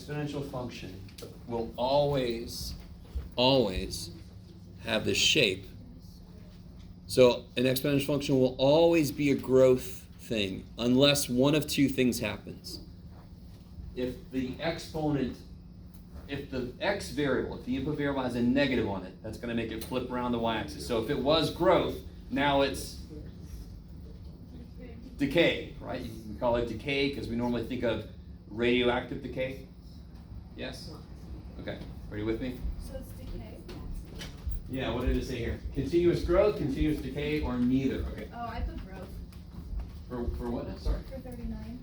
exponential function will always have this shape. So an exponential function will always be a growth thing unless one of two things happens. If the exponent, if the x variable, if the input variable has a negative on it, that's going to make it flip around the y-axis. So if it was growth, now it's decay, right? We call it decay because we normally think of radioactive decay. Yes? Okay. Are you with me? So it's decay? Yeah, what did it say here? Continuous growth, continuous decay, or neither. Okay. Oh, I put growth. For what now? Sorry. For 39.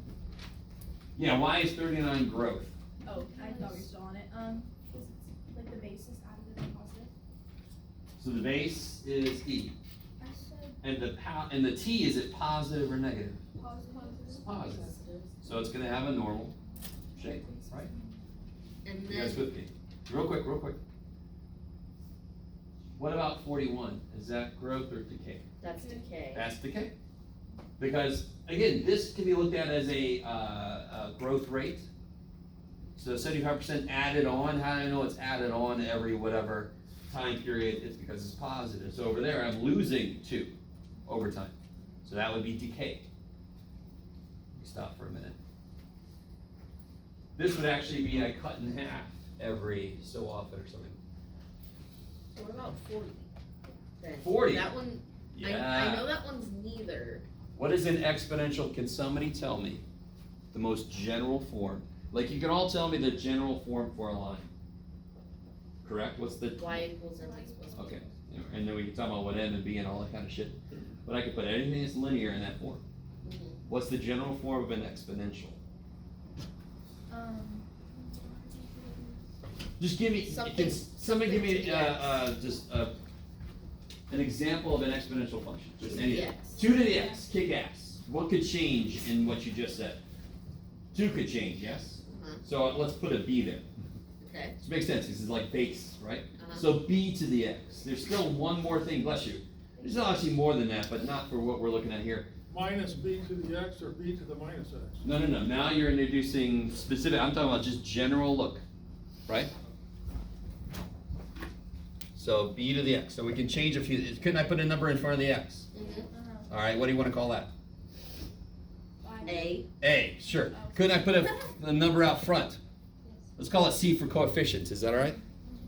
Yeah, why is 39 growth? Oh, I thought we were still on it. Because it's like the base is additive and positive. So the base is E. I said And the T, is it positive or negative? positive. It's positive. So it's going to have a normal shape, right? And You guys then, with me? Real quick. What about 41? Is that growth or decay? that's decay. That's decay. Because, again, this can be looked at as a growth rate. So 75% added on. How do I know it's added on every whatever time period? It's because it's positive. So over there, I'm losing 2 over time. So that would be decay. Stop for a minute. This would actually be a cut in half every so often or something. So what about 40? Then? 40? That one, Yeah. I know that one's neither. What is an exponential? Can somebody tell me the most general form? Like, you can all tell me the general form for a line. Correct? What's the... Y equals mx plus b. Okay. And then we can talk about what m and b and all that kind of shit. But I could put anything that's linear in that form. Mhm. What's the general form of an exponential? Just give me... Can somebody give me an example of an exponential function? Just 2 to any. the x. 2 to the x. Kick ass. What could change in what you just said? 2 could change, yes? Uh-huh. So let's put a b there. Okay. This makes sense. This is like base, right? Uh-huh. So b to the x. There's still one more thing, bless you. There's actually more than that, but not for what we're looking at here. Minus b to the x or b to the minus x? No. Now you're introducing specific. I'm talking about just general look, right? So b to the x. So we can change a few. Couldn't I put a number in front of the x? Mhm. All right. What do you want to call that? A. A. Sure. Couldn't I put a number out front? Let's call it c for coefficients. Is that all right?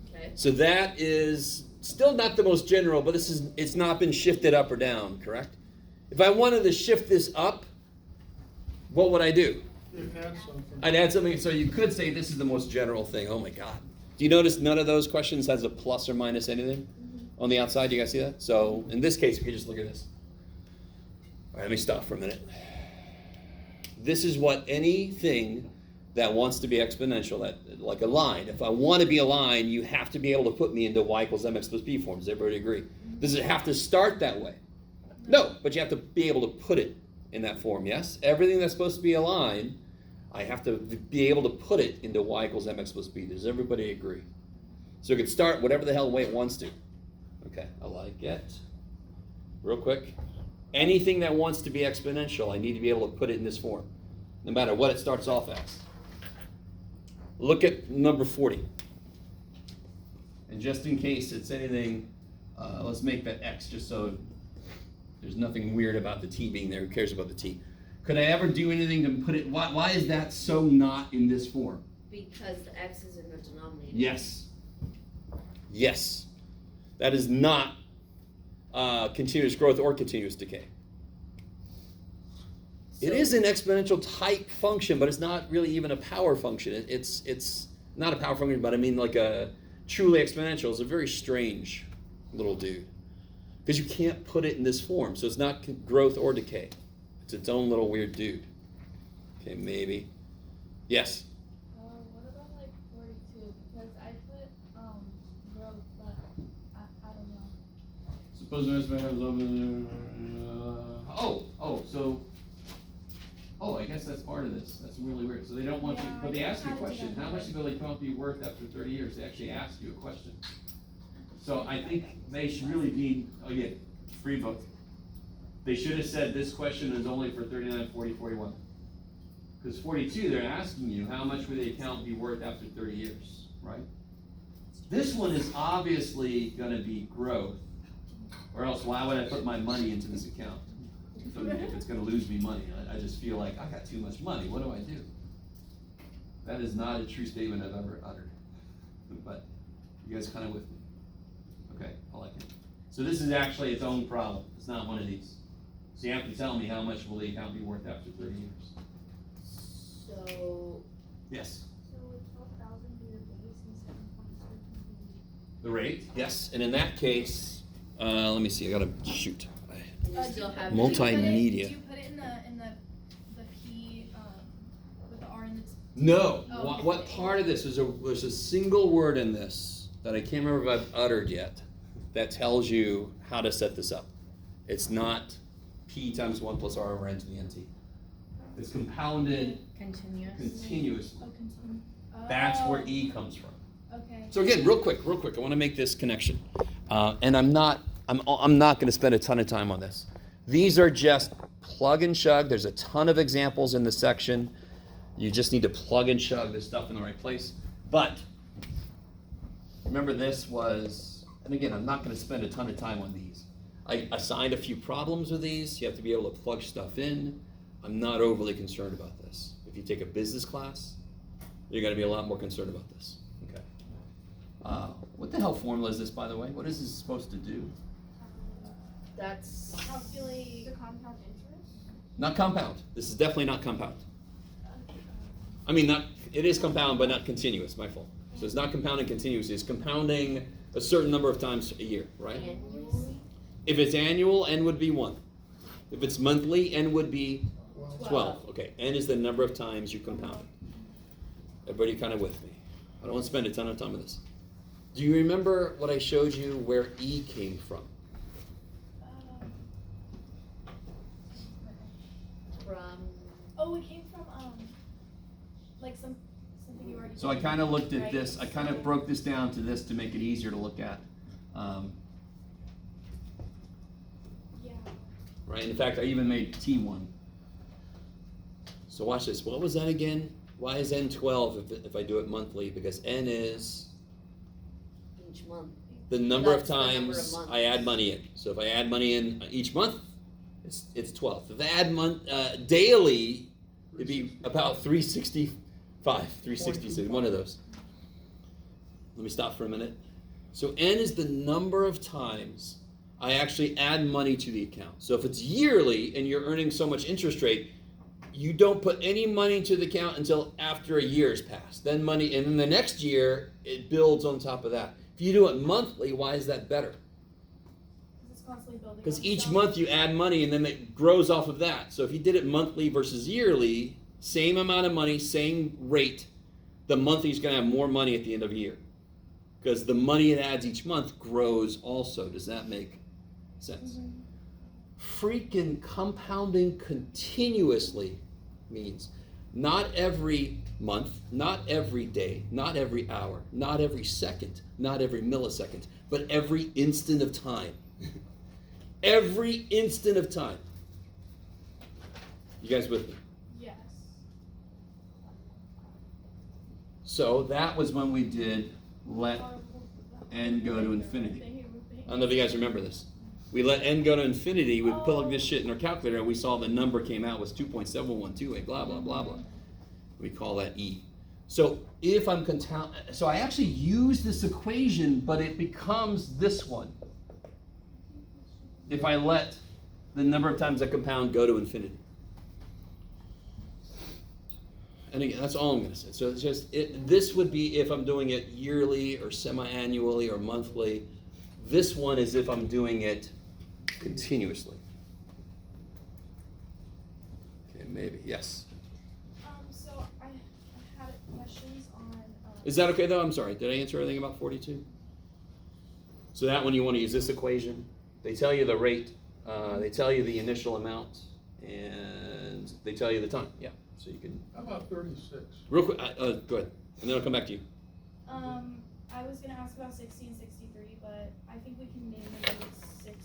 Okay. So that is still not the most general, but it's not been shifted up or down, correct? If I wanted to shift this up, what would I do? You add something. I'd add something, so you could say this is the most general thing. Oh my God. Do you notice none of those questions has a plus or minus anything on the outside? Do you guys see that? So in this case, we could just look at this. All right, let me stop for a minute. This is what anything that wants to be exponential, that like a line. If I want to be a line, you have to be able to put me into y equals mx plus b form. Does everybody agree? Does it have to start that way? No, but you have to be able to put it in that form, yes? Everything that's supposed to be a line, I have to be able to put it into y equals mx plus b. Does everybody agree? So it can start whatever the hell way it wants to. Okay, I like it. Real quick. Anything that wants to be exponential, I need to be able to put it in this form, no matter what it starts off as. Look at number 40. And just in case it's anything, let's make that x, just so there's nothing weird about the t being there. Who cares about the t? Could I ever do anything to put it, why is that so not in this form? Because the x is in the denominator. Yes. Yes. That is not continuous growth or continuous decay. It is an exponential type function, but it's not really even a power function. It's not a power function, but I mean like a truly exponential. It's a very strange little dude. Because you can't put it in this form, so it's not growth or decay. It's its own little weird dude. Okay, maybe. Yes? What about like 42? Because I put growth, but I don't know. Suppose I guess that's part of this. That's really weird. So they don't want you, but they ask you a question. How much will they come up to your worth after 30 years? They actually ask you a question. So I think they should really be, free vote. They should have said this question is only for 39, 40, 41. Because 42, they're asking you, how much would the account be worth after 30 years, right? This one is obviously gonna be growth, or else why would I put my money into this account? If it's gonna lose me money, I just feel like I got too much money, what do I do? That is not a true statement I've ever uttered, but you guys kind of with me? Okay, I like it. So this is actually its own problem, it's not one of these. So you have to tell me how much will the account be worth after 30 years? So, Yes. So would 12,000 be the base and 7.2 be? The rate, yes, and in that case, let me see, I gotta shoot. we still have. Multimedia. Do you put it in the P, with the R in the? No, Oh, okay. what part of this, there's a single word in this that I can't remember if I've uttered yet, that tells you how to set this up. It's not P times 1 plus R over N to the NT. It's compounded Continuous. continuously. Oh, continue. That's where E comes from. Okay. So again, real quick, I want to make this connection, and I'm not going to spend a ton of time on this. These are just plug and chug. There's a ton of examples in the section. You just need to plug and chug this stuff in the right place. But remember, this was, and again, I'm not going to spend a ton of time on these. I assigned a few problems with these. You have to be able to plug stuff in. I'm not overly concerned about this. If you take a business class, you're going to be a lot more concerned about this. Okay. What the hell formula is this, by the way? What is this supposed to do? That's. Calculate the compound interest? Not compound. This is definitely not compound. I mean, it is compound, but not continuous. My fault. So it's not compounding continuously. It's compounding a certain number of times a year, right? Annually? If it's annual, n would be 1. If it's monthly, n would be 12. Okay, n is the number of times you compound it. Everybody kind of with me? I don't want to spend a ton of time on this. Do you remember what I showed you where E came from? From. Oh, it came from like something you already. So I did, kind of looked at right? this, I kind of So- broke this down to this to make it easier to look at. Yeah. Right, in fact, I even made T1. So watch this, what was that again? Why is N 12 if I do it monthly? Because N is Each month. the number of That's the number of times months. I add money in. So if I add money in each month, it's 12. If I add daily, it'd be about 365, 366, one of those. Let me stop for a minute. So N is the number of times I actually add money to the account. So if it's yearly and you're earning so much interest rate, you don't put any money into the account until after a year has passed. Then money, and then the next year, it builds on top of that. If you do it monthly, why is that better? It's constantly building. Because on each itself. month you add money and then it grows off of that. So if you did it monthly versus yearly, same amount of money, same rate, the monthly is going to have more money at the end of the year. Because the money it adds each month grows also. Does that make sense? Mhm. Freaking compounding continuously means not every month, not every day, not every hour, not every second, not every millisecond, but every instant of time. Every instant of time. You guys with me? Yes. So that was when we did let n go to infinity. I don't know if you guys remember this. We let n go to infinity, we plugged this shit in our calculator, and we saw the number came out was 2.7128, blah, blah, blah, blah. We call that E. So if I'm so I actually use this equation, but it becomes this one. If I let the number of times I compound go to infinity. And again, that's all I'm going to say. So it's just, this would be if I'm doing it yearly or semi-annually or monthly. This one is if I'm doing it continuously. Okay, maybe, yes. So I had questions on. Is that okay though? I'm sorry, did I answer everything about 42? So that one you want to use this equation. They tell you the rate, they tell you the initial amount, and they tell you the time. Yeah, so you can. How about 36? Real quick, go ahead, and then I'll come back to you. I was gonna ask about 60 and 63, but I think we can name it as 60.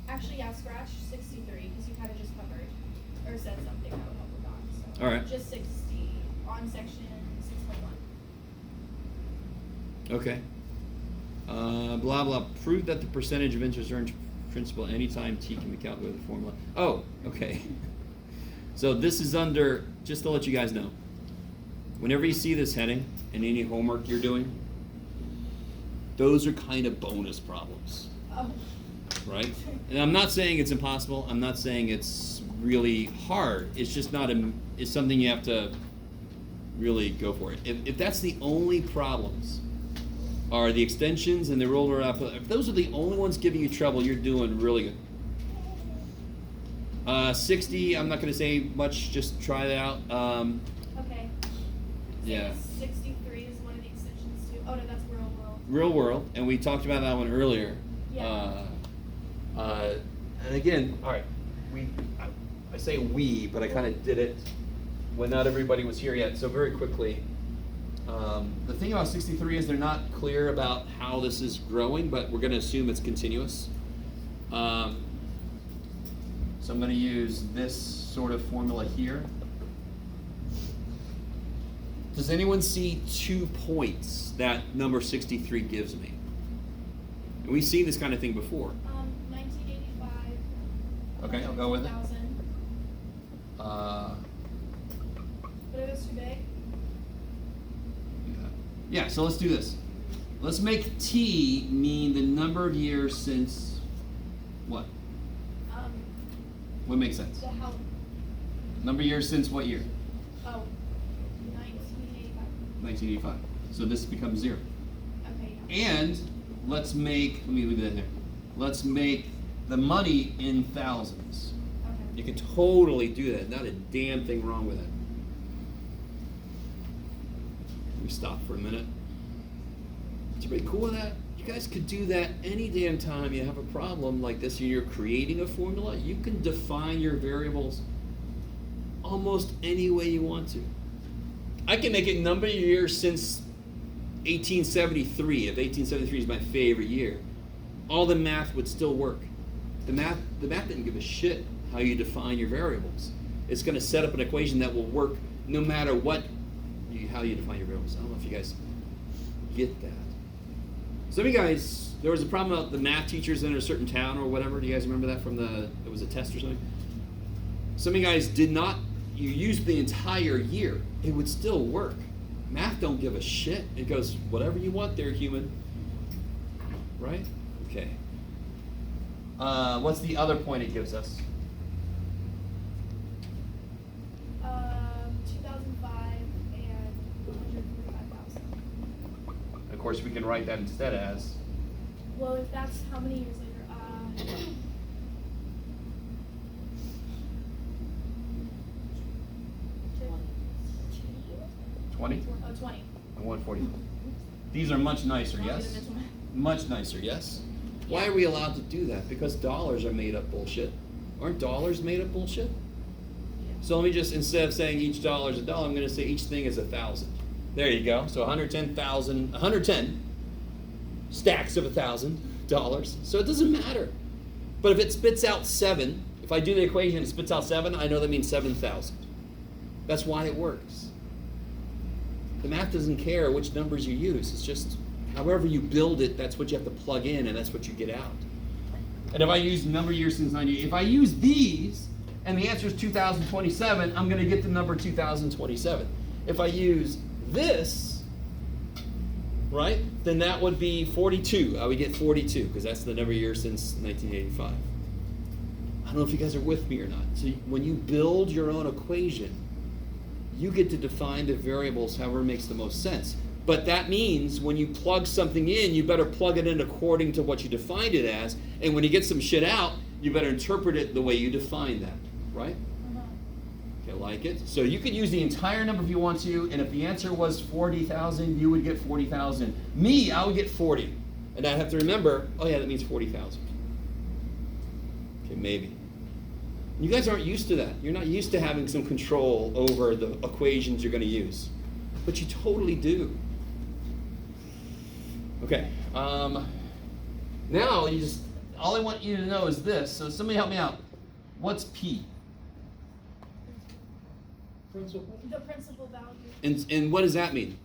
Actually, yeah, scratch 63 because you kind of just covered. or said something that would help with that. So All right. just 60 on section 6.1. Okay. Blah blah. Prove that the percentage of interest earned principal anytime t can be calculated with the formula. Oh, okay. So this is under, just to let you guys know, whenever you see this heading in any homework you're doing, those are kind of bonus problems, Oh. right? And I'm not saying it's impossible. I'm not saying it's really hard. It's just not it's something you have to really go for it. If that's the only problems, are the extensions and the roller up, if those are the only ones giving you trouble, you're doing really good. 60, I'm not going to say much, just try that out. Okay. Yeah. 63 is one of the extensions too. Oh no, that's real world. Real world, and we talked about that one earlier. Yeah. And again, all right, I say we, but I kind of did it when not everybody was here yet. So very quickly, the thing about 63 is they're not clear about how this is growing, but we're going to assume it's continuous. So I'm going to use this sort of formula here. Does anyone see 2 points that number 63 gives me? And we've seen this kind of thing before. 1985. Okay, I'll go with it. 2000. But it was too big. Yeah, so let's do this. Let's make t mean the number of years since what? What makes sense? The how? Number of years since what year? Oh, 1985. 1985. So this becomes 0. Okay. Yeah. And let me leave that there. Let's make the money in thousands. Okay. You can totally do that. Not a damn thing wrong with it. Let me stop for a minute. Is everybody cool with that? You guys could do that any damn time you have a problem like this and you're creating a formula. You can define your variables almost any way you want to. I can make it number of years since 1873. If 1873 is my favorite year, all the math would still work. The math didn't give a shit how you define your variables. It's going to set up an equation that will work no matter how you define your variables. I don't know if you guys get that. Some of you guys, there was a problem about the math teachers in a certain town or whatever. Do you guys remember that from it was a test or something? Some of you guys you used the entire year. It would still work. Math don't give a shit. It goes, whatever you want there, human. Right? Okay. What's the other point it gives us? 2005 and 145,000. Of course, we can write that instead as. Well, if that's how many years later? 20? Oh, 20. And 140. These are much nicer, I'll do yes? the mental math. Much nicer, yes? Why Yeah. are we allowed to do that? Because dollars are made up bullshit. Aren't dollars made up bullshit? Yeah. So let me just, instead of saying each dollar is a dollar, I'm going to say each thing is 1,000. There you go. So 110 stacks of $1,000. So it doesn't matter. But if it spits out 7, if I do the equation and it spits out 7, I know that means 7,000. That's why it works. The math doesn't care which numbers you use. It's just however you build it, that's what you have to plug in and that's what you get out. And if I use number of years since 90, if I use these and the answer is 2027, I'm going to get the number 2027. If I use this, right, then that would be 42. I would get 42 because that's the number of years since 1985. I don't know if you guys are with me or not. So when you build your own equation, you get to define the variables however makes the most sense. But that means when you plug something in, you better plug it in according to what you defined it as. And when you get some shit out, you better interpret it the way you define that, right? Okay, like it. So you could use the entire number if you want to, and if the answer was 40,000, you would get 40,000. Me, I would get 40. And I'd have to remember, oh yeah, that means 40,000. Okay, maybe. You guys aren't used to that. You're not used to having some control over the equations you're going to use. But you totally do. Okay. Now, all I want you to know is this. So somebody help me out. What's P? Principal? The principal value, And what does that mean?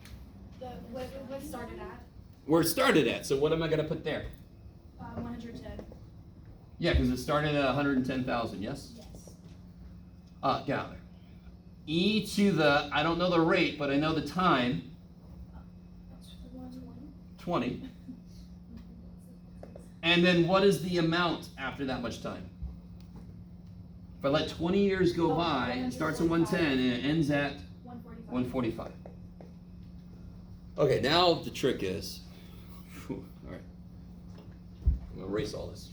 what started at, Where it started at. So what am I going to put there? 110. Yeah, because it started at 110,000, yes? Yes. Get out of there. E to the, I don't know the rate, but I know the time, 20. And then what is the amount after that much time? If I let 20 years go by, it starts at 110 and it ends at 145. Okay, now the trick is, all right, I'm gonna erase all this.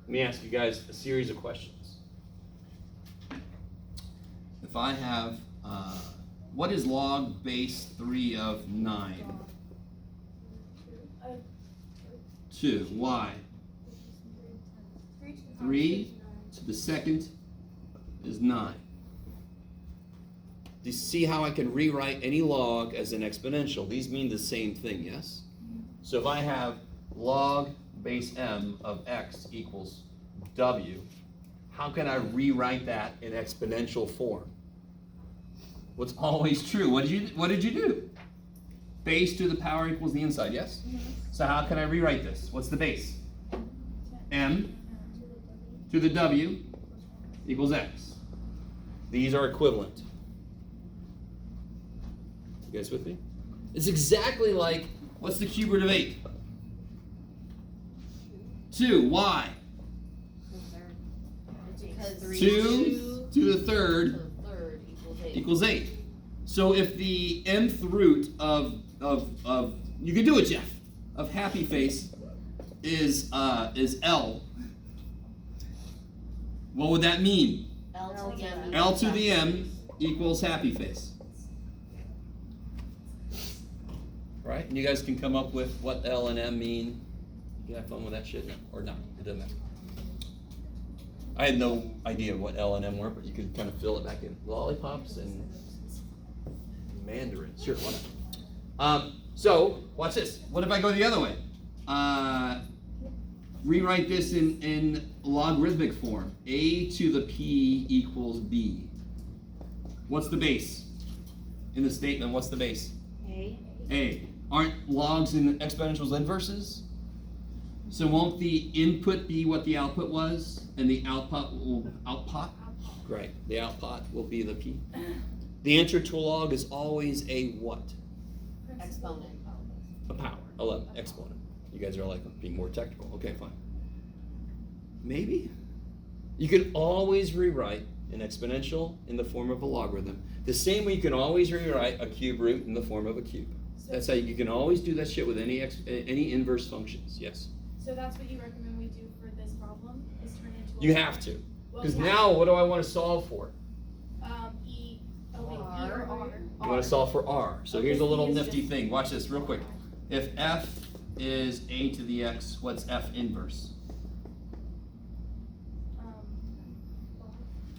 Let me ask you guys a series of questions. If I have, what is log base 3 of 9? 2. Why? 3 to the second is 9. Do you see how I can rewrite any log as an exponential? These mean the same thing, yes? So if I have log base m of x equals w, how can I rewrite that in exponential form? What's always true? What did you do? Base to the power equals the inside, yes? So how can I rewrite this? What's the base? M to the w equals x. These are equivalent. You guys with me? It's exactly like, what's the cube root of 8? 2. Why? Because 2 to the third third equals 8. equals 8. So if the nth root of you can do it, Jeff, of happy face is L, what would that mean? L to the M. L to the m equals happy face. Right? And you guys can come up with what L and M mean. You can have fun with that shit, or not. It doesn't matter. I had no idea what L and M were, but you could kind of fill it back in. Lollipops and Mandarin. Sure, why not? So, watch this. What if I go the other way? Rewrite this in logarithmic form. A to the P equals B. What's the base? In the statement, what's the base? A. Aren't logs and exponentials inverses? So won't the input be what the output was? And the output will Right. The output will be the P. The answer to a log is always a what? Exponent. A power. 11. Exponent. You guys are like being more technical. Okay, fine. Maybe. You can always rewrite an exponential in the form of a logarithm. The same way you can always rewrite a cube root in the form of a cube. That's how you can always do that shit with any inverse functions. Yes. So that's what you recommend we do for this problem, is turn it into a You log? have to. Well, Because we now what do I want to solve for? E or R. I want to solve for R. So Okay, here's a little use nifty this. thing. Watch this real quick. If f is a to the x, what's f inverse?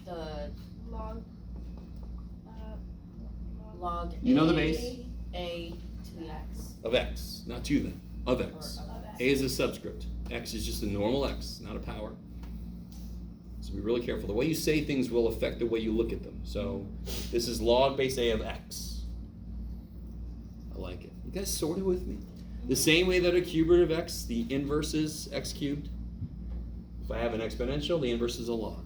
The Log. log. You know the A- base? A to the x. Of x, not to them. Of x. Or of x. A is a subscript. X is just a normal x, not a power. So be really careful. The way you say things will affect the way you look at them. So this is log base A of x. I like it. You guys sort of with me? The same way that a cube root of x, the inverse is x cubed. If I have an exponential, the inverse is a log.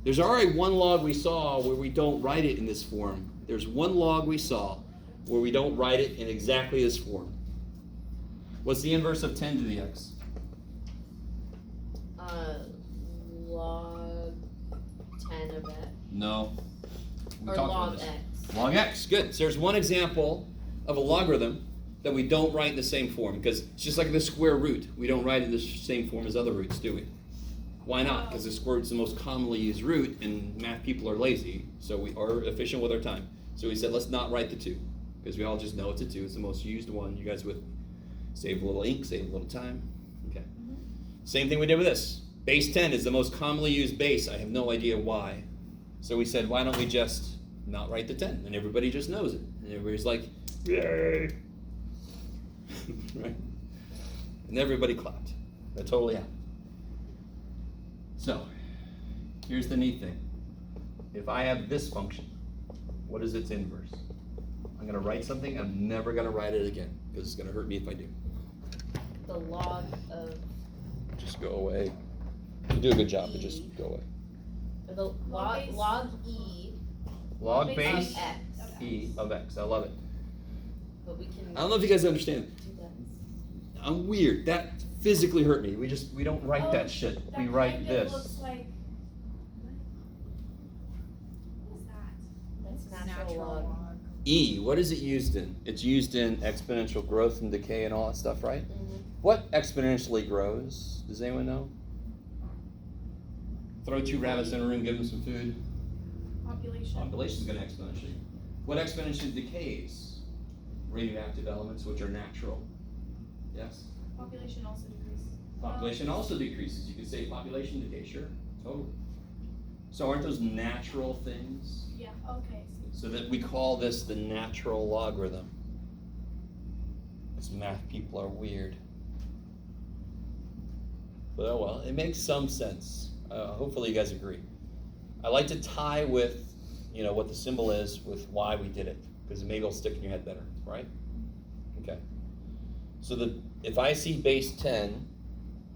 There's already one log we saw where we don't write it in this form. There's one log we saw where we don't write it in exactly this form. What's the inverse of 10 to the x? Log 10 of x. No. We Or talked about log this. x. Log x, good. So there's one example of a logarithm that we don't write in the same form, because it's just like the square root. We don't write it in the same form as other roots, do we? Why not? Because the square root is the most commonly used root, and math people are lazy, so we are efficient with our time. So we said, let's not write the 2, because we all just know it's a 2. It's the most used one. You guys with me? Save a little ink, save a little time. Okay. Same thing we did with this. Base 10 is the most commonly used base. I have no idea why. So we said, why don't we just not write the 10? And everybody just knows it. And everybody's like, yay! Right? And everybody clapped. That totally happened. So, here's the neat thing. if I have this function, what is its inverse? I'm gonna write something, I'm never gonna write it again, because it's gonna hurt me if I do. The log of Just go away. You do a good job, but just go away. the log E Log Log base base of X. E of X, I love it. But we can I don't know if you guys understand. do that. I'm weird, that physically hurt me. We don't write Oh, that shit, we that write kind of this. looks like. What is that? That's natural log. E, what is it used in? It's used in exponential growth and decay and all that stuff, right? Mhm. What exponentially grows? Does anyone know? Throw 2 rabbits in a room, give them some food. Population. Population's gonna exponentially. What exponentially decays? Radioactive elements, which are natural. Yes? Population also decreases. Population also decreases. You could say population decay, sure, totally. So aren't those natural things? Yeah, okay. So that we call this the natural logarithm. These math people are weird. But oh well, it makes some sense. Hopefully you guys agree. I like to tie with, what the symbol is with why we did it, because maybe it'll stick in your head better, right? Okay. So if I see base 10,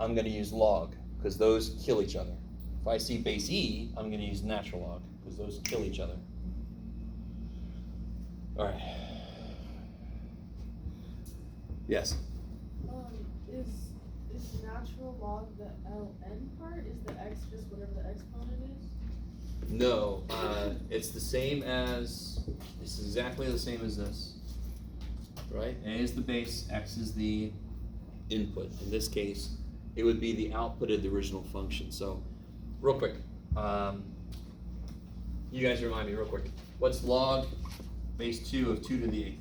I'm going to use log, because those kill each other. If I see base E, I'm going to use natural log, because those kill each other. All right. Yes. Is natural log the ln part? Is the x just whatever the exponent is? No, it's the same as, it's exactly the same as this, right? A is the base, x is the input. In this case, it would be the output of the original function. So, real quick, you guys remind me real quick. What's log base 2 of 2 to the 8th?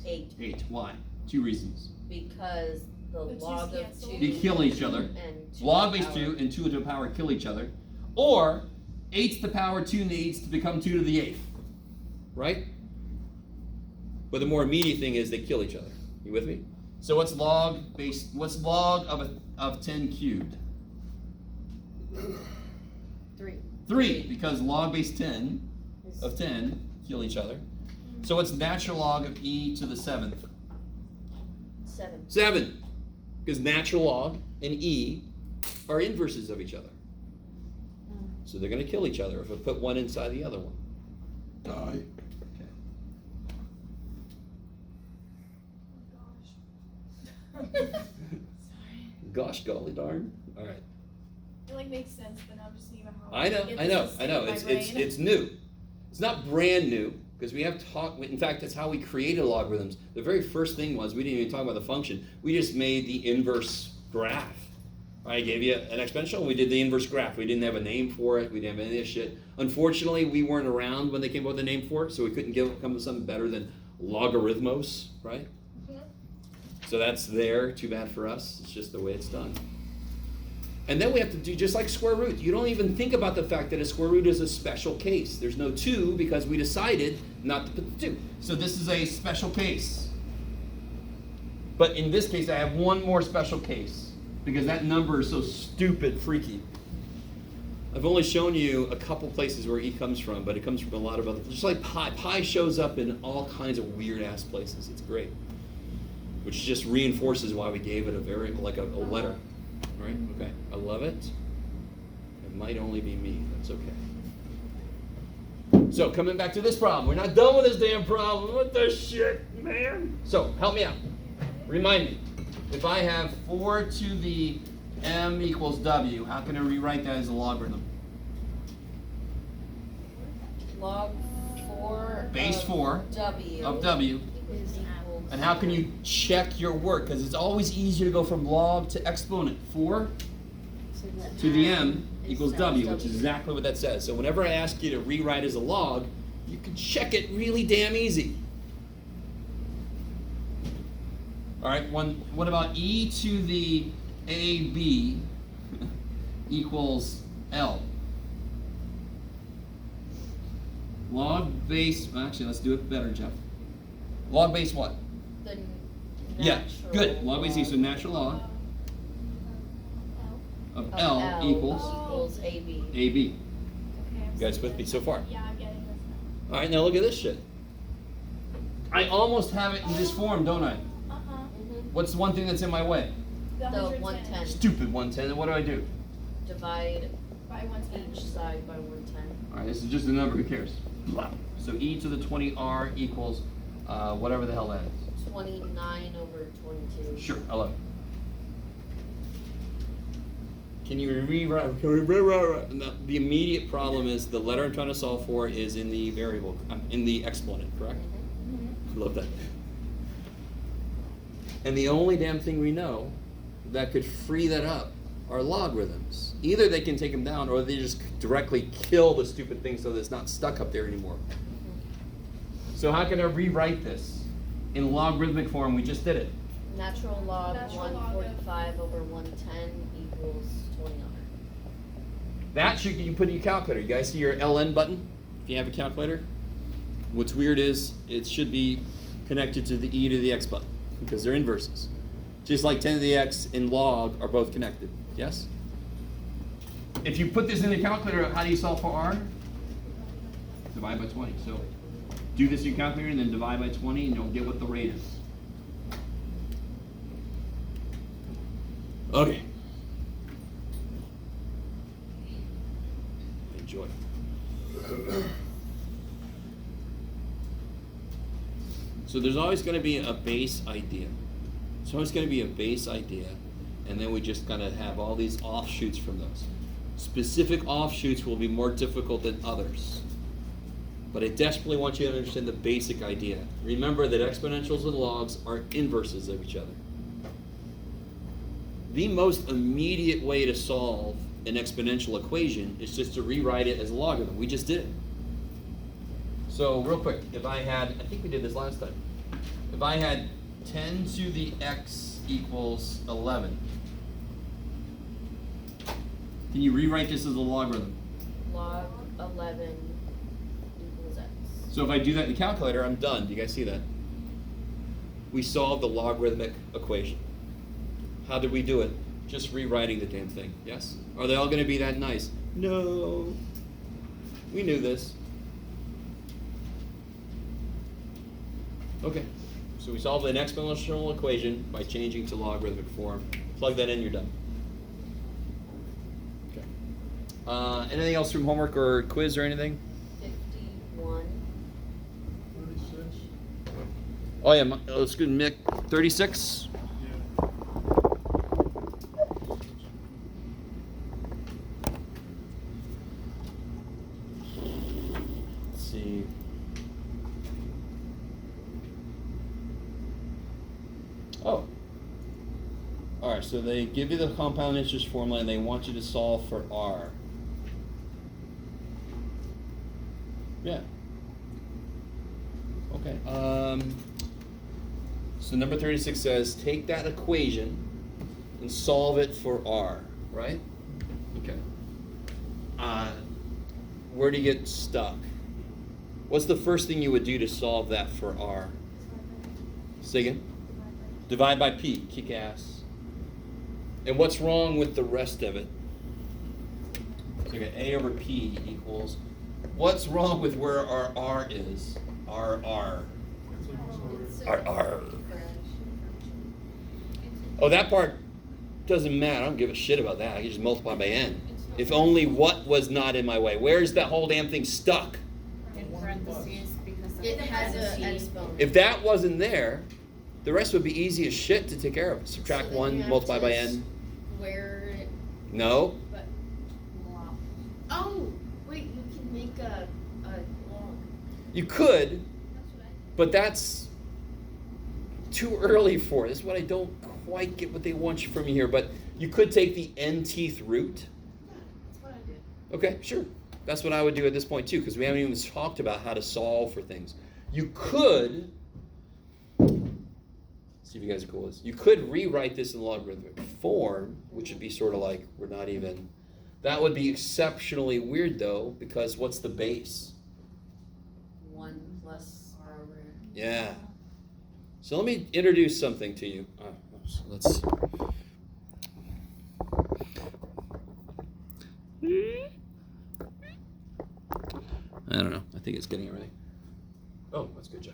8. 8. Why? 2 reasons. Because the The twos log of cancel. 2 They kill each other. and 2 Log to base the 2 power- and 2 to the power kill each other. Or 8 to the power 2 needs to become 2 to the 8th. Right? But the more immediate thing is they kill each other. You with me? So what's log of 10 cubed? 3. 3, because log base 10 Is of 10 kill each other. So what's natural log of e to the 7th? 7. 7. Because natural log and e are inverses of each other. So they're going to kill each other if I put one inside the other one. Die. Okay. Gosh golly darn. All right. It like makes sense, but now I'm just thinking about how. I know. get this to stick in my It's brain. new. It's not brand new because we have talked. In fact, that's how we created logarithms. The very first thing was we didn't even talk about the function. We just made the inverse graph. I gave you an exponential. We did the inverse graph. We didn't have a name for it. We didn't have any of this shit. Unfortunately, we weren't around when they came up with a name for it, so we couldn't come up with something better than logarithmos, right? So that's there. Too bad for us. It's just the way it's done. And then we have to do just like square root. You don't even think about the fact that a square root is a special case. There's no 2 because we decided not to put the 2. So this is a special case. But in this case, I have one more special case because that number is so stupid freaky. I've only shown you a couple places where e comes from, but it comes from a lot of other, just like pi. Pi shows up in all kinds of weird ass places. It's great. Which just reinforces why we gave it a very, like a letter. Right? Okay. I love it. It might only be me. That's okay. So, coming back to this problem. We're not done with this damn problem. What the shit, man? So, help me out. Remind me. If I have 4 to the m equals w, how can I rewrite that as a logarithm? Log 4 Base of 4 w of w. is equal And how can you check your work? Because it's always easier to go from log to exponent. 4 to the m equals w, which is exactly what that says. So whenever I ask you to rewrite as a log, you can check it really damn easy. All right, what about e to the ab equals L? Log base, actually, let's do it better, Jeff. Log base what? the Yeah, natural good. Log base equals log natural log of of L equals equals AB. AB. Okay. You guys with me so far? Yeah, I'm getting this now. All right, now look at this shit. I almost have it in this form, don't I? Uh-huh. What's the one thing that's in my way? The The 110 110. Stupid 110. And what do I do? Divide by 110. each side by 110. All right, this is just a number. Who cares? So e to the 20r equals whatever the hell that is. 29 over 22. Sure, I love it. Can you rewrite? Can we rewrite? No, the immediate problem is the letter I'm trying to solve for is in the variable, in the exponent, correct? I love that. And the only damn thing we know that could free that up are logarithms. Either they can take them down or they just directly kill the stupid thing so that it's not stuck up there anymore. So how can I rewrite this in logarithmic form? We just did it. Natural log Natural log of- 145 over 110 equals 29. That should you put in your calculator. You guys see your LN button? If you have a calculator. What's weird is it should be connected to the e to the x button because they're inverses. Just like 10 to the x and log are both connected. Yes? If you put this in the calculator, how do you solve for r? Divide by 20. So do this in your calculator and then divide by 20 and you'll get what the rate is. Okay. Enjoy. So there's always going to be a base idea. There's always going to be a base idea, and then we just kind of have all these offshoots from those. Specific offshoots will be more difficult than others. But I desperately want you to understand the basic idea. Remember that exponentials and logs are inverses of each other. The most immediate way to solve an exponential equation is just to rewrite it as a logarithm. We just did it. So real quick, if I had, I think we did this last time. If I had 10 to the x equals 11, can you rewrite this as a logarithm? Log 11 equals x. So if I do that in the calculator, I'm done. Do you guys see that? We solved the logarithmic equation. How did we do it? Just rewriting the damn thing, yes? Are they all going to be that nice? No. We knew this. Okay, so we solved an exponential equation by changing to logarithmic form. Plug that in, you're done. Okay. Anything else from homework or quiz or anything? 51. 36? Oh yeah, let's go Mick. 36? Yeah. Let's see. Oh. All right, so they give you the compound interest formula and they want you to solve for R. Yeah. Okay. So number 36 says take that equation and solve it for R, right? Okay. Where do you get stuck? What's the first thing you would do to solve that for R? Say again? Divide by P, kick ass. And what's wrong with the rest of it? So you got A over P equals, what's wrong with where our R is? R. Oh, that part doesn't matter. I don't give a shit about that. I can just multiply by N. If only what was not in my way. Where's that whole damn thing stuck? In parentheses because It has an exponent. If that wasn't there, the rest would be easy as shit to take care of. Subtract So then you 1, have multiply to by N. Where it, No. but oh wait, you can make a log. You could, That's what I but that's too early for it. That's what I don't quite get what they want you from you here. But you could take the n-teeth root. That's what I did. Okay, sure. That's what I would do at this point too, because we haven't even talked about how to solve for things. You could, see if you guys are cool with this. You could rewrite this in logarithmic form, which would be sort of like we're not even. That would be exceptionally weird though, because what's the base? 1 plus r over. Yeah. So let me introduce something to you. Let's. think it's getting everything. Oh, that's good, Jeff.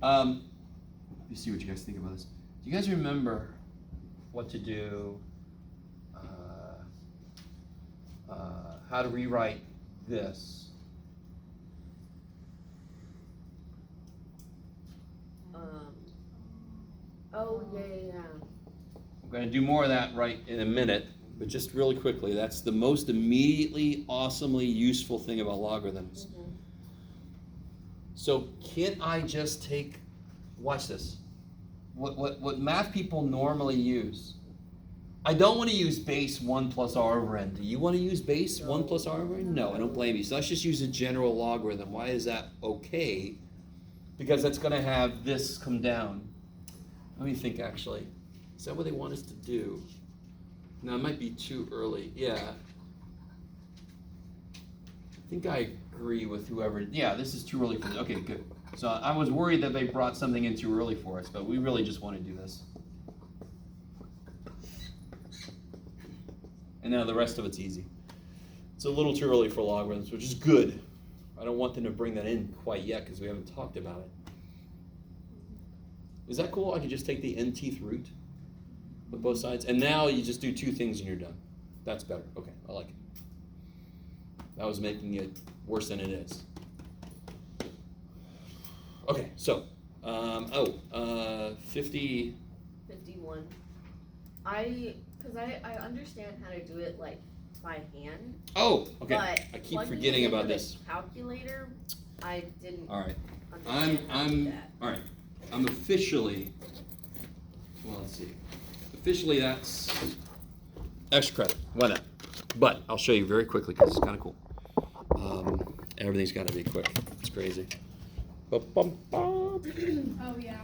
Let me see what you guys think about this. Do you guys remember what to do? How to rewrite this? Oh, yeah. I'm going to do more of that right in a minute, but just really quickly, that's the most immediately, awesomely useful thing about logarithms. Mm-hmm. So can't I just take, watch this, what math people normally use. I don't want to use base 1 plus r over n. Do you want to use base 1 plus r over n? No, I don't blame you. So let's just use a general logarithm. Why is that okay? Because that's going to have this come down. Let me think, actually. Is that what they want us to do? No, it might be too early. Yeah. I think I agree with whoever. Yeah, this is too early for this. Okay, good. So I was worried that they brought something in too early for us, but we really just want to do this. And now the rest of it's easy. It's a little too early for logarithms, which is good. I don't want them to bring that in quite yet because we haven't talked about it. Is that cool? I could just take the nth root of both sides. And now you just do two things and you're done. That's better. Okay, I like it. That was making it worse than it is. Okay, so, 50. 51. Because I understand how to do it like by hand. Oh, okay. But I keep plugging forgetting it about into this. the calculator, I didn't All right. understand how to do that. All right. I'm officially, well, let's see. Officially, that's extra credit. Why not? But I'll show you very quickly because it's kind of cool. Everything's got to be quick. It's crazy. Ba-bum-bum. Oh, yeah.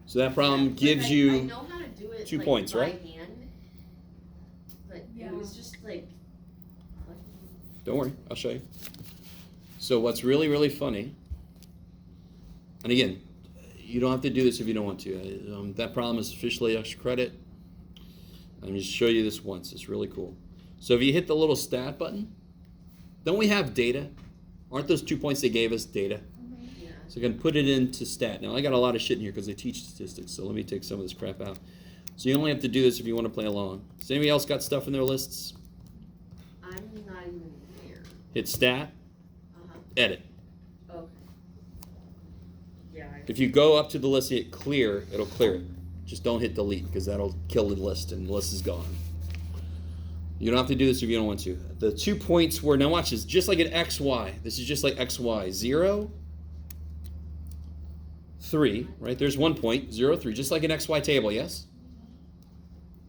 So that problem Like, gives I you know how to do it 2 like, points, by right? hand, but Yeah. it was just like Don't worry, I'll show you. So what's really, really funny, and again, you don't have to do this if you don't want to. That problem is officially extra credit. I'm just show you this once. It's really cool. So if you hit the little stat button, don't we have data? Aren't those 2 points they gave us data? yeah. So you can put it into stat. Now I got a lot of shit in here because they teach statistics, so let me take some of this crap out. So you only have to do this if you want to play along. Does anybody else got stuff in their lists? I'm not even there. Hit stat, edit. Okay. Yeah. If you go up to the list and hit clear, it'll clear it. Just don't hit delete because that'll kill the list and the list is gone. You don't have to do this if you don't want to. The 2 points were, now watch this, just like an XY. This is just like XY. 0, 3, right? There's 1 point, 0, 3, just like an XY table, yes?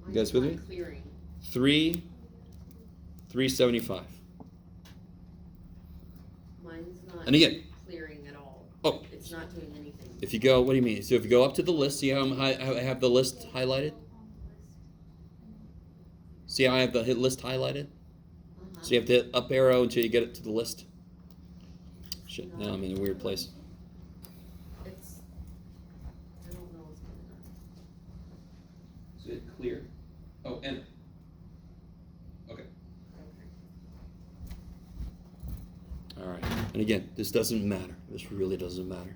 You guys with Mine's me? not clearing. 3, 375. Mine's not And again, clearing at all. oh, It's not doing anything. if you go, what do you mean? So if you go up to the list, see how I have the list highlighted? See how I have the hit list highlighted? So you have to hit up arrow until you get it to the list. Shit, now I'm in a weird place. It's. I don't know what's going on. So hit clear. Oh, enter. Okay. Okay. All right. And again, this doesn't matter. This really doesn't matter.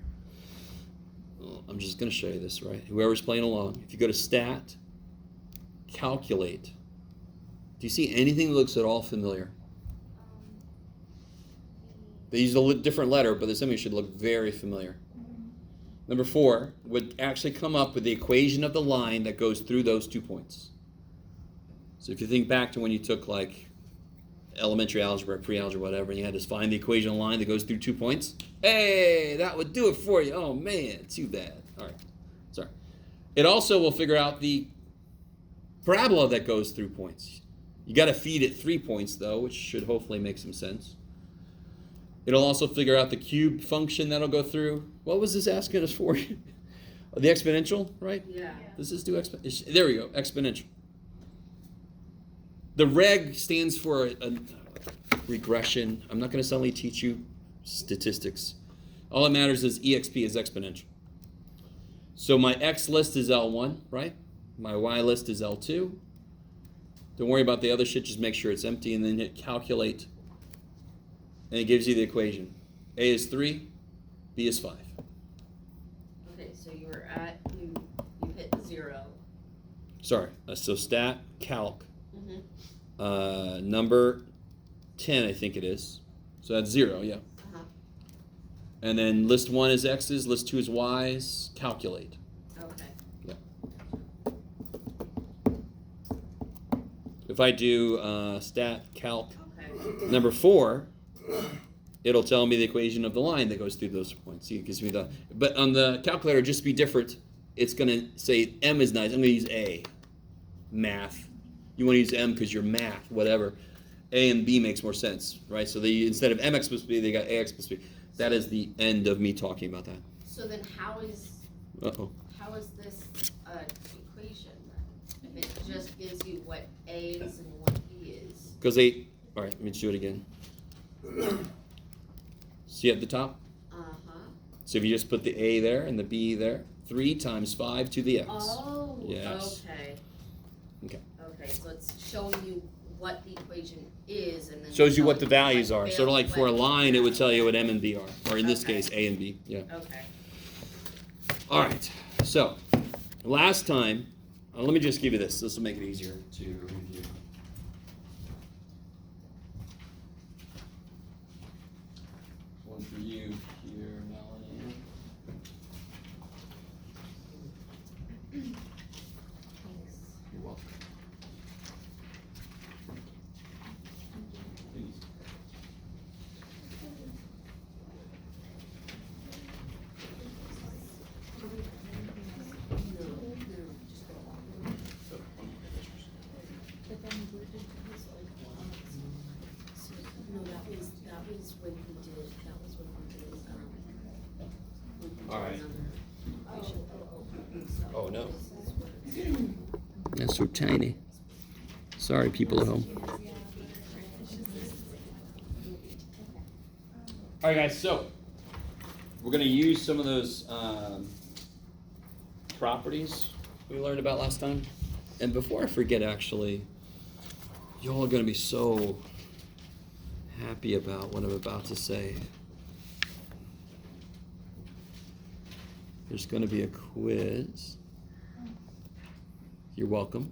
Well, I'm just going to show you this, right? Whoever's playing along, if you go to stat, calculate. Do you see anything that looks at all familiar? They use a different letter, but something should look very familiar. Number 4 would actually come up with the equation of the line that goes through those 2 points. So if you think back to when you took like elementary algebra, pre-algebra, whatever, and you had to find the equation of the line that goes through 2 points, hey, that would do it for you. Oh man, too bad. All right, sorry. It also will figure out the parabola that goes through points. You got to feed it 3 points though, which should hopefully make some sense. It'll also figure out the cube function that'll go through. What was this asking us for? The exponential, right? Yeah. Does this do exponential? There we go, exponential. The reg stands for a regression. I'm not going to suddenly teach you statistics. All that matters is EXP is exponential. So my X list is L1, right? My Y list is L2. Don't worry about the other shit, just make sure it's empty and then hit calculate. And it gives you the equation. A is 3, B is 5. Okay, so you hit 0. Sorry, so stat, calc, Mm-hmm. number 10, I think it is. So that's 0, yeah. Uh-huh. And then list 1 is X's, list 2 is Y's, calculate. Okay. If I do stat, calc, Okay. number 4, it'll tell me the equation of the line that goes through those points. See, it gives me the, but on the calculator, just be different. It's going to say M is nice. I'm going to use A, math. You want to use M because you're math, whatever. A and B makes more sense, right? So they, instead of MX plus B, they got AX plus B. That is the end of me talking about that. So then how is this equation then? If it just gives you what A is and what B is? Because they, all right, let me do it again. See at the top? Uh-huh. So if you just put the A there and the B there, 3 times 5 to the X. Oh, Yes. okay. Okay. Okay, so it's showing you what the equation is and then Shows you what showing the values are. Sort of like for a line, it would tell you what M and B are. Or in this Okay. case, A and B. Yeah. Okay. All right. So, last time, let me just give you this. This will make it easier to review. One for you here, Melanie. You're welcome. Please. No, that was when we did, All right. equation. Oh, no. That's so tiny. Sorry, people at home. All right, guys, so we're going to use some of those properties we learned about last time. And before I forget, actually, y'all are going to be so happy about what I'm about to say. There's going to be a quiz. You're welcome.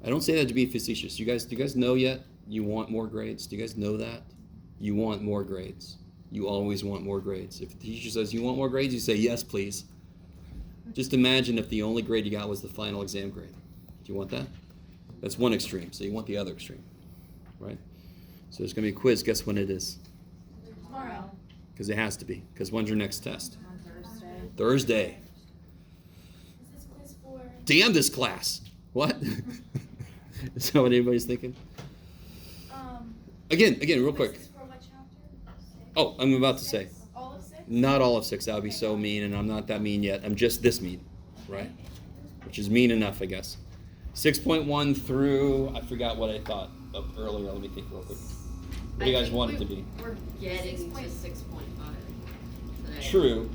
I don't say that to be facetious. Do you guys know yet you want more grades? Do you guys know that? You want more grades. You always want more grades. If the teacher says you want more grades, you say yes, please. Just imagine if the only grade you got was the final exam grade. Do you want that? That's one extreme, so you want the other extreme, right? So there's going to be a quiz. Guess when it is? Tomorrow. Because it has to be. Because when's your next test? On Thursday. Thursday. Is this quiz for? Damn this class. What? Is that what anybody's thinking? Again, real quick. This is for what chapter? Oh, I'm about to say. All of 6? Not all of 6. That would be so mean, and I'm not that mean yet. I'm just this mean, right? Which is mean enough, I guess. 6.1 through, I forgot what I thought of earlier. Let me think real quick. What do you guys want it to be? We're getting to 6.5 today. True,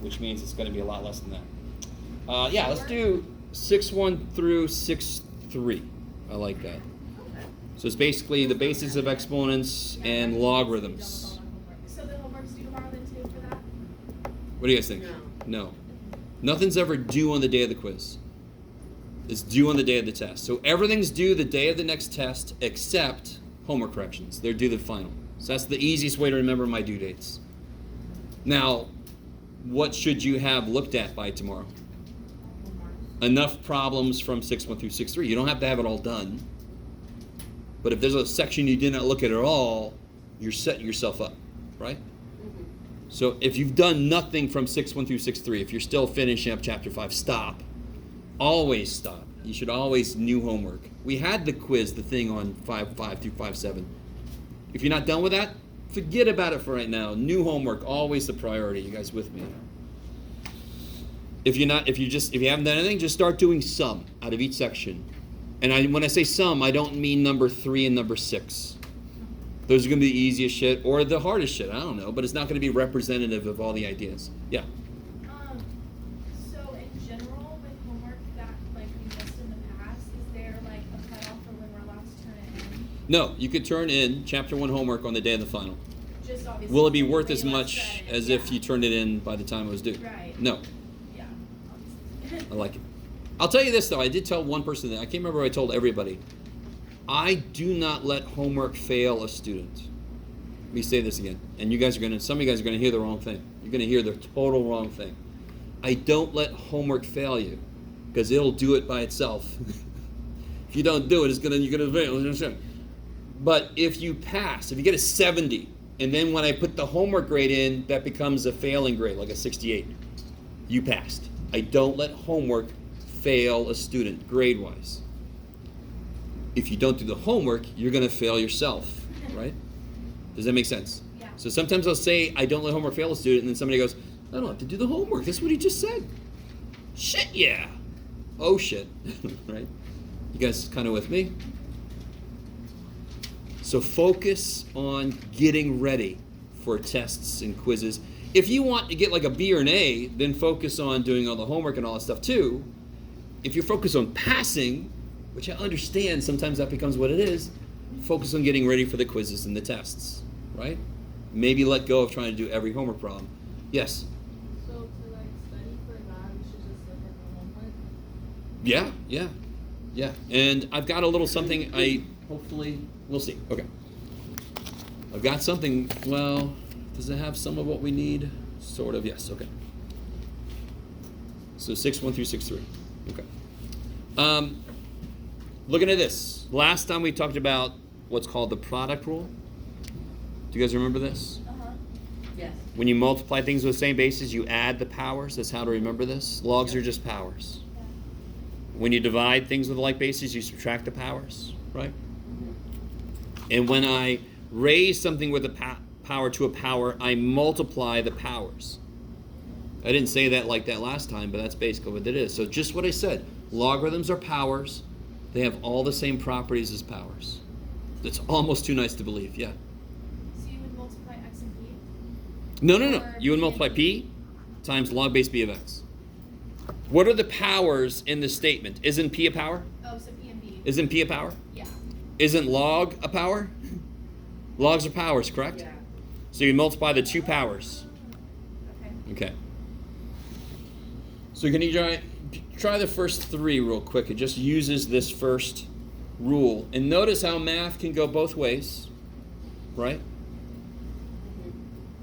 which means it's going to be a lot less than that. Yeah, let's do 6.1 through 6.3. I like that. Okay. So it's basically the basics of exponents and logarithms. So the homework's due tomorrow then too for that? What do you guys think? No. Nothing's ever due on the day of the quiz. It's due on the day of the test. So everything's due the day of the next test except homework corrections. They're due the final. So that's the easiest way to remember my due dates. Now, what should you have looked at by tomorrow? Enough problems from 6.1 through 6.3. You don't have to have it all done. But if there's a section you did not look at all, you're setting yourself up, right? Mm-hmm. So if you've done nothing from 6.1 through 6.3, if you're still finishing up chapter 5, stop. Always stop. You should always new homework. We had the quiz, the thing on 5.5 through 5.7. If you're not done with that, forget about it for right now. New homework, always the priority. You guys with me? If you haven't done anything, just start doing some out of each section. And when I say some, I don't mean number 3 and number 6. Those are going to be the easiest shit or the hardest shit. I don't know, but it's not going to be representative of all the ideas. Yeah. So in general with homework that like we missed in the past, is there like a cutoff for when we're allowed to turn it in? No, you could turn in chapter 1 homework on the day of the final. just obviously. Will it be the worth way as it was much said, as yeah. if you turned it in by the time it was due? Right. No. Yeah, obviously. I like it. I'll tell you this though, I did tell one person that, I can't remember what I told everybody. I do not let homework fail a student. Let me say this again. And some of you guys are gonna hear the wrong thing. You're gonna hear the total wrong thing. I don't let homework fail you, because it'll do it by itself. If you don't do it, you're gonna fail. But if you pass, if you get a 70, and then when I put the homework grade in, that becomes a failing grade, like a 68. You passed. I don't let homework fail a student grade-wise. If you don't do the homework, you're going to fail yourself, right? Does that make sense? Yeah. So sometimes I'll say, I don't let homework fail a student, and then somebody goes, I don't have to do the homework. That's what he just said. Shit, yeah. Oh, shit. Right? You guys kind of with me? So focus on getting ready for tests and quizzes. If you want to get like a B or an A, then focus on doing all the homework and all that stuff too. If you focus on passing, which I understand sometimes that becomes what it is, focus on getting ready for the quizzes and the tests, right? Maybe let go of trying to do every homework problem. Yes? So to like study for that, we should just look at the homework. Yeah. And I've got a little something we'll see. Okay. I've got something, well, does it have some of what we need? Sort of, yes, okay. So 6.1 through 6.3. Okay. Looking at this. Last time we talked about what's called the product rule. Do you guys remember this? Yes. When you multiply things with the same bases, you add the powers. That's how to remember this. Logs are just powers. When you divide things with like bases, you subtract the powers, right? And when I raise something with a power to a power, I multiply the powers. I didn't say that like that last time, but that's basically what it is. So just what I said. Logarithms are powers. They have all the same properties as powers. That's almost too nice to believe, yeah. So you would multiply x and p? No. Or You would p multiply and p times log base b of x. What are the powers in the statement? Isn't p a power? Oh, so p and b. Isn't p a power? Yeah. Isn't log a power? Logs are powers, correct? Yeah. So you multiply the two powers. Okay. So can you try the first three real quick? It just uses this first rule. And notice how math can go both ways, right?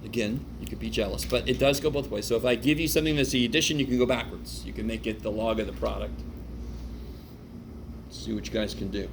Again, you could be jealous, but it does go both ways. So if I give you something that's the addition, you can go backwards. You can make it the log of the product. Let's see what you guys can do.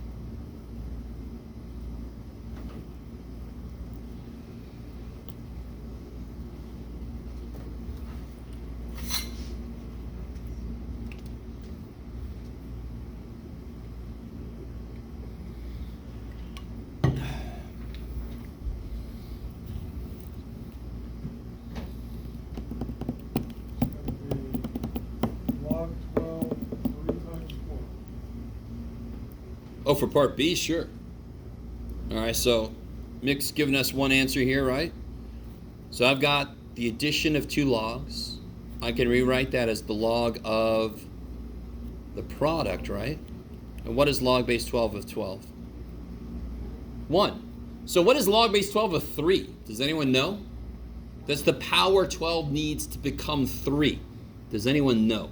Log 12, 3 times 4. Oh, for part B, sure. All right, so Mick's giving us one answer here, right? So I've got the addition of two logs. I can rewrite that as the log of the product, right? And what is log base 12 of 12? 1. So what is log base 12 of 3? Does anyone know? That's the power 12 needs to become 3. Does anyone know?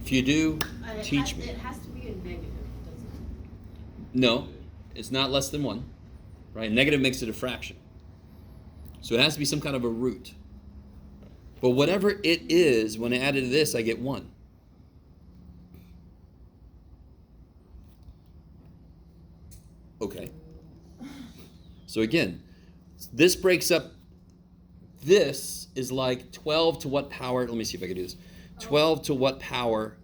If you do, teach me. It has to be a negative, doesn't it? No, it's not less than 1, right? Negative makes it a fraction. So it has to be some kind of a root. But whatever it is, when I add it to this, I get 1. Okay. So again, this breaks up. This is like 12 to what power? Let me see if I can do this. 12 to what power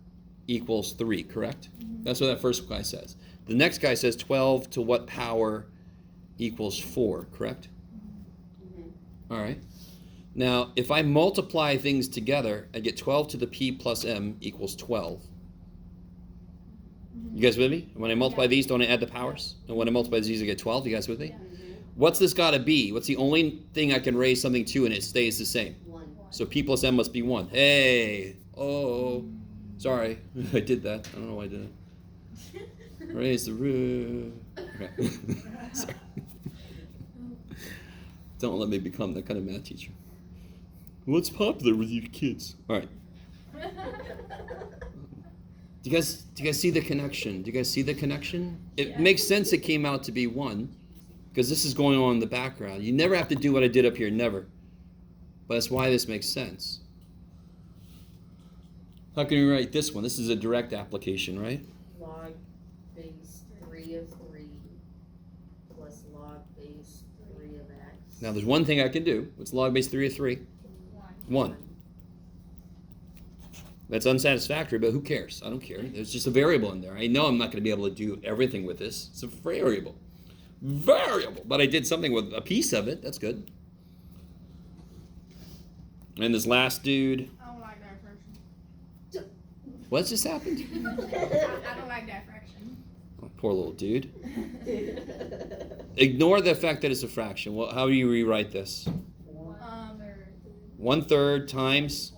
equals 3, correct? That's what that first guy says. The next guy says 12 to what power equals 4, correct? All right. Now, if I multiply things together, I get 12 to the p plus m equals 12. You guys with me? When I multiply these, don't I add the powers? And when I multiply these, I get 12. You guys with me? What's this got to be? What's the only thing I can raise something to and it stays the same? 1. So p plus m must be 1. Hey! Oh, sorry. I did that. I don't know why I did it. Raise the roof. Okay. Sorry. Don't let me become that kind of math teacher. What's popular with you kids? All right. Do you guys see the connection? Do you guys see the connection? It makes sense it came out to be 1 because this is going on in the background. You never have to do what I did up here, never. But that's why this makes sense. How can we write this one? This is a direct application, right? Log base 3 of 3 plus log base 3 of x. Now there's one thing I can do. What's log base 3 of 3? 1. That's unsatisfactory, but who cares? I don't care. There's just a variable in there. I know I'm not going to be able to do everything with this. It's a variable. But I did something with a piece of it. That's good. And this last dude. I don't like that fraction. What just happened? I don't like that fraction. Oh, poor little dude. Ignore the fact that it's a fraction. Well, how do you rewrite this? 1/3 times.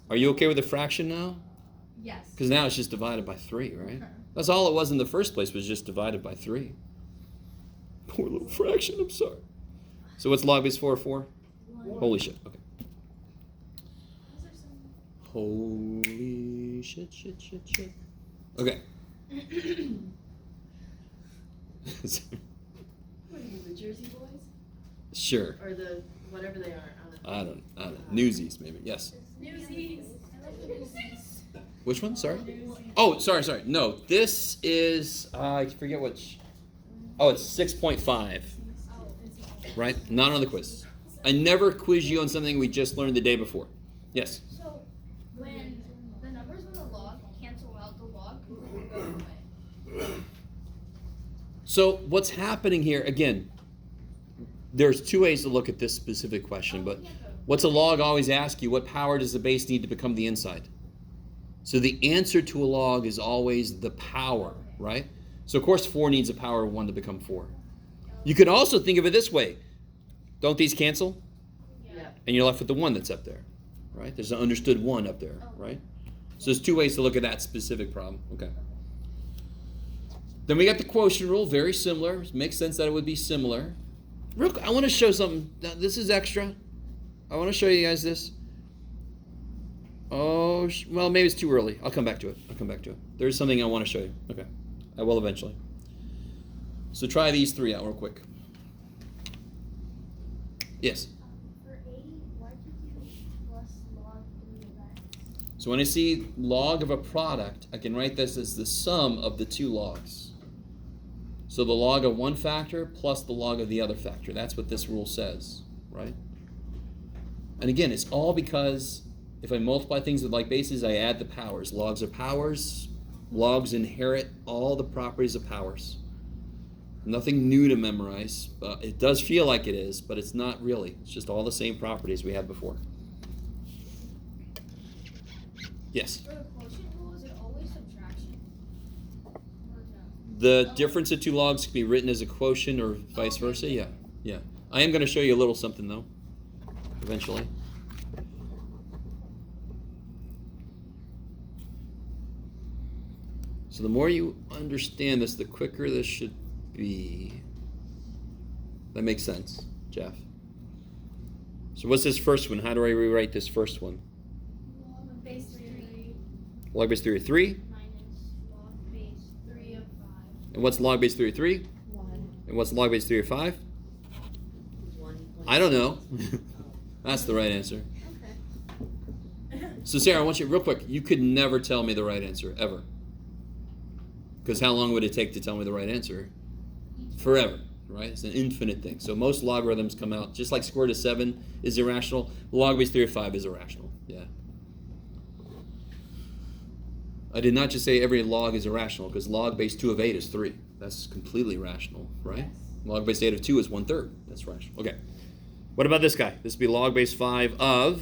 Are you okay with the fraction now? Yes. Because now it's just divided by 3, right? That's all it was in the first place, was just divided by 3. Poor little fraction, I'm sorry. So what's log base 4 of 4? Holy shit, okay. Holy shit. Okay. What are you, the Jersey Boys? Sure. Or the, whatever they are. I don't know. Newsies, maybe. Yes. Newsies. Which one? Sorry. Oh, sorry. No, this is I forget which. Oh, it's 6.5. Right? Not on the quiz. I never quiz you on something we just learned the day before. Yes. So when the numbers on the log cancel out the log, it goes away. So what's happening here? Again, there's 2 ways to look at this specific question, but what's a log always ask you? What power does the base need to become the inside? So the answer to a log is always the power, right? So of course 4 needs a power of 1 to become 4. You could also think of it this way. Don't these cancel? Yeah. And you're left with the 1 that's up there, right? There's an understood 1 up there, right? So there's 2 ways to look at that specific problem. Okay. Then we got the quotient rule, very similar. It makes sense that it would be similar. Real quick, I want to show something. Now, this is extra. I want to show you guys this. Oh, well, maybe it's too early. I'll come back to it. There's something I want to show you. Okay. I will eventually. So try these 3 out real quick. Yes? For 80, why did you plus log 3 of x? So when I see log of a product, I can write this as the sum of the 2 logs. So the log of one factor plus the log of the other factor. That's what this rule says, right? And again, it's all because if I multiply things with like bases, I add the powers. Logs are powers. Logs inherit all the properties of powers. Nothing new to memorize. It does feel like it is, but it's not really. It's just all the same properties we had before. Yes? For the quotient rule, is it always subtraction? Or no? The difference of 2 logs can be written as a quotient or vice versa. Yeah. I am going to show you a little something though, eventually. So the more you understand this, the quicker this should be. That makes sense, Jeff. So what's this first one? How do I rewrite this first one? Log base 3 Log base 3 of 3. minus log base 3 of 5. And what's log base 3 of 3? 1. And what's log base 3 of 5? 1. I don't know. That's the right answer. Okay. So Sarah, I want you real quick. You could never tell me the right answer, ever. Because how long would it take to tell me the right answer? Forever, right? It's an infinite thing. So most logarithms come out, just like square root of 7 is irrational, log base 3 of 5 is irrational. Yeah. I did not just say every log is irrational, because log base 2 of 8 is 3. That's completely rational, right? Yes. Log base 8 of 2 is 1/3. That's rational. Okay. What about this guy? This would be log base 5 of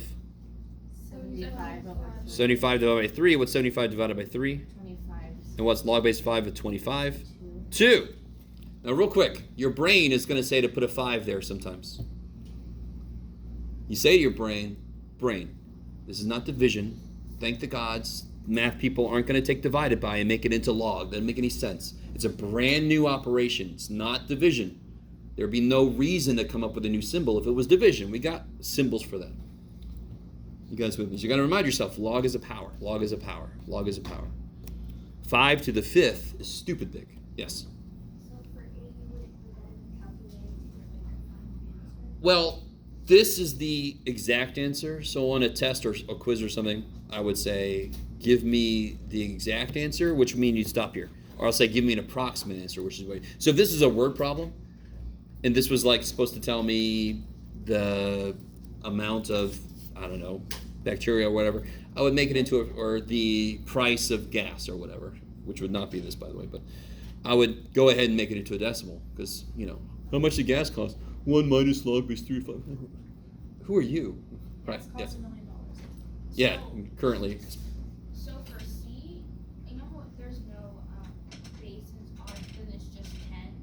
75 over 75 divided by 3. What's 75 divided by 3? 25. And what's log base 5 of 25? 2. Now real quick, your brain is going to say to put a 5 there sometimes. You say to your brain, this is not division. Thank the gods. Math people aren't going to take divided by and make it into log. Doesn't make any sense. It's a brand new operation. It's not division. There'd be no reason to come up with a new symbol if it was division. We got symbols for that. You guys with me? So you got to remind yourself, log is a power, log is a power, log is a power. 5 to the 5th is stupid big. Yes? So for 80, would it then calculate for like a final answer? Well, this is the exact answer. So on a test or a quiz or something, I would say, give me the exact answer, which would mean you'd stop here. Or I'll say, give me an approximate answer, which is what. So if this is a word problem, and this was like supposed to tell me the amount of, I don't know, bacteria or whatever, I would make it into or the price of gas or whatever, which would not be this, by the way, but I would go ahead and make it into a decimal because, how much did gas cost? 1 minus log base 3 5. Who are you? Right. Gas Yes. costs $1 million. Yeah. So- Currently. So for C, you know how there's no bases on, then it's just 10?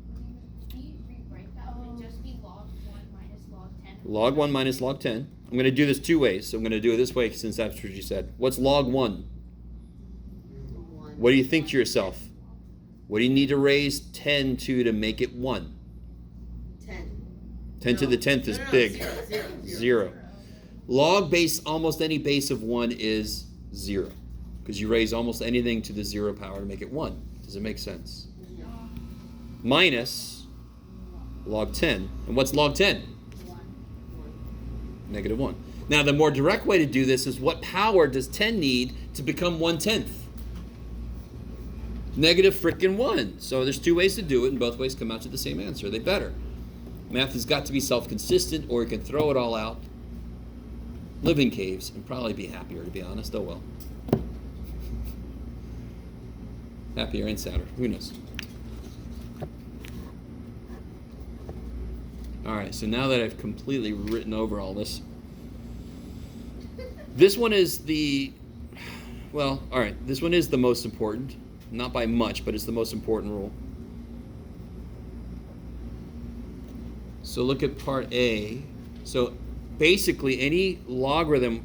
Can you rewrite that? Would it just be log 1 minus log 10? Log 1 minus log 10. I'm going to do this 2 ways. So I'm going to do it this way since that's what you said. What's log 1? 1. What do you think to yourself? What do you need to raise 10 to make it 1? 10. 10 to the 10th is big. 0. Log base, almost any base of 1 is 0. Because you raise almost anything to the 0 power to make it 1. Does it make sense? Yeah. Minus log 10. And what's log 10? 1. Negative 1. Now, the more direct way to do this is what power does 10 need to become 1/10? Negative frickin' 1. So there's 2 ways to do it, and both ways come out to the same answer. They better. Math has got to be self-consistent, or you can throw it all out, live in caves, and probably be happier, to be honest. Oh well. Happier and sadder. Who knows? All right, so now that I've completely written over all this, this one is the, well, all right, this one is the most important. Not by much, but it's the most important rule. So look at part A. So basically any logarithm,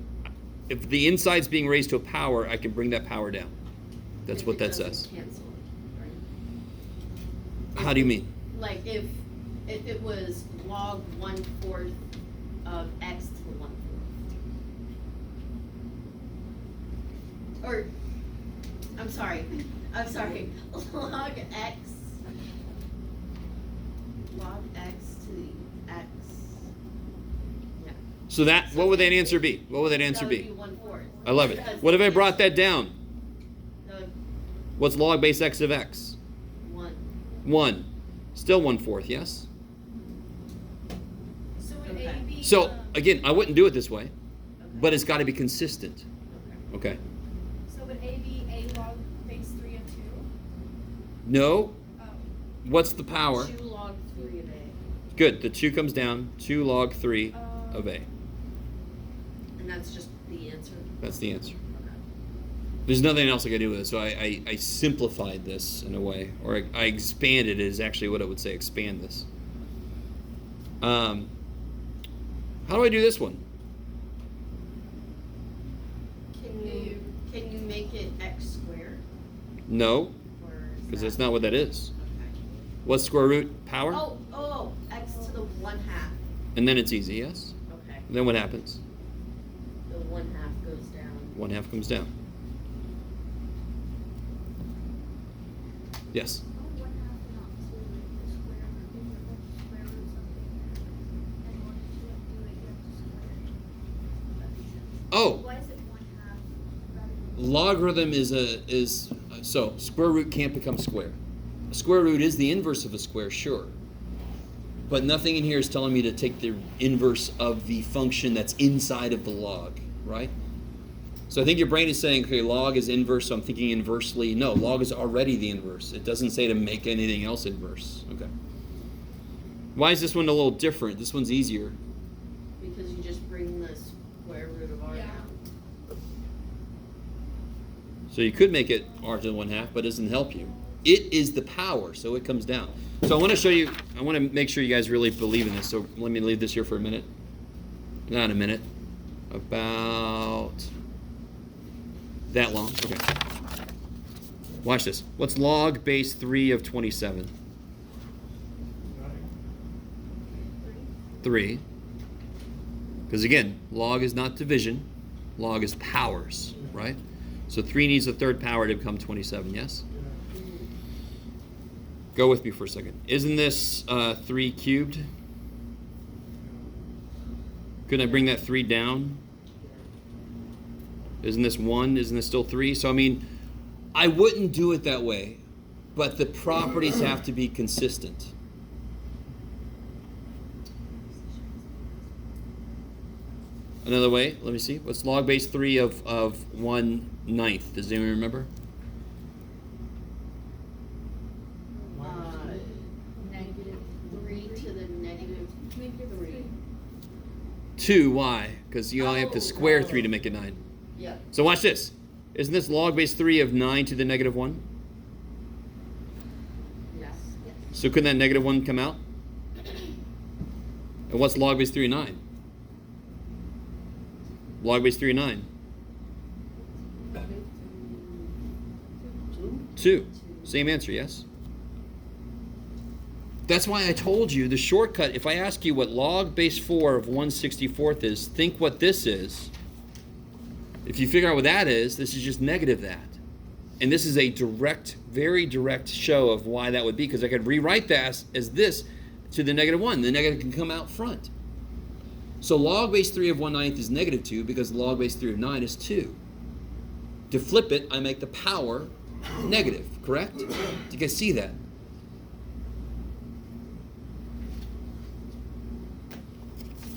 if the inside's being raised to a power, I can bring that power down. That's what that says. Cancel, right? How do you mean? Like if it was log 1/4 of x to the 1/4. Or, I'm sorry, log x to the x. Yeah. So that, what would that answer be? What would that answer That would be? 1/4. I love it. Because What if I brought that down? that would- What's log base x of x? 1. 1. Still 1/4, yes? So would Okay. A be? So again, I wouldn't do it this way, Okay. but it's got to be consistent. Okay. Okay. So would A be A log base 3 of 2? No. Oh. What's the power? 2 log 3 of a. Good. The 2 comes down. 2 log 3 of a. And that's just the answer? That's the answer. Okay. There's nothing else I can do with it, so I simplified this in a way, or I expanded it is actually what I would say, expand this. How do I do this one? Can you make it x squared? No, Or is because that- that's not what that is. Okay. What's square root? Power? X to the 1/2. And then it's easy, yes? Okay. Then what happens? The 1/2 goes down. 1/2 comes down. Yes? Oh, 1/2 not to the square root, if you're going to square root something, and in order to do it, you have to square it. That makes sense. Oh, Why is it 1/2 rather than? logarithm so square root can't become square. A square root is the inverse of a square, sure. But nothing in here is telling me to take the inverse of the function that's inside of the log, right? So I think your brain is saying, okay, log is inverse, so I'm thinking inversely. No, log is already the inverse. It doesn't say to make anything else inverse. Okay. Why is this one a little different? This one's easier. Because you just bring the square root of r Yeah. down. So you could make it r to the 1/2, but it doesn't help you. It is the power, so it comes down. So I want to show you, I want to make sure you guys really believe in this. So let me leave this here for a minute. Not a minute. About that long. Okay. Watch this. What's log base 3 of 27? 9. 3. Because again, log is not division. Log is powers, right? So 3 needs a third power to become 27, yes? Go with me for a second. Isn't this 3 cubed? Couldn't I bring that 3 down? Isn't this 1? Isn't this still 3? So, I mean, I wouldn't do it that way, but the properties have to be consistent. Another way, let me see. What's log base 3 of 1/9? Does anyone remember? Negative 3 to the negative 3. 2, why? Because you only have to square Oh. 3 to make it 9. Yeah. So watch this. Isn't this log base 3 of 9 to the negative 1? Yes. So couldn't that negative 1 come out? And what's log base 3 of 9? Log base 3 of 9. 2. Same answer, yes? That's why I told you the shortcut, if I ask you what log base 4 of 1/64 is, think what this is. If you figure out what that is, this is just negative that. And this is a direct, very direct show of why that would be, because I could rewrite that as this to the negative 1. The negative can come out front. So log base 3 of 1/9 is negative 2 because log base 3 of 9 is 2. To flip it, I make the power negative, correct? Do you guys see that?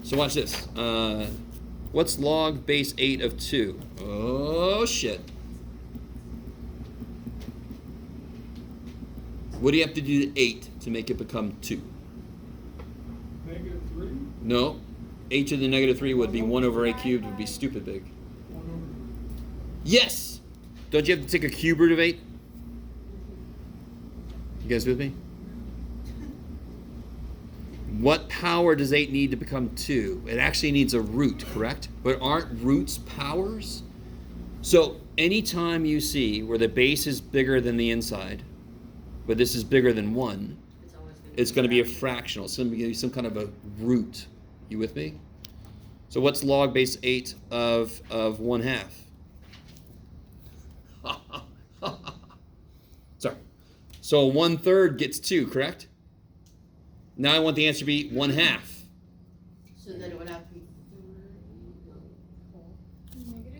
So watch this. What's log base 8 of 2? Oh, shit. What do you have to do to 8 to make it become 2? Negative 3? No. 8 to the negative 3 would be 1 over a cubed, would be stupid big. 1 over. Yes! Don't you have to take a cube root of 8? You guys with me? What power does 8 need to become 2? It actually needs a root, correct? But aren't roots powers? So anytime you see where the base is bigger than the inside, but this is bigger than 1, it's going to be a fractional. It's going to be some kind of a root. You with me? So what's log base 8 of 1/2? Sorry. So 1/3 gets 2, correct? Now I want the answer to be 1/2. So then it would have to be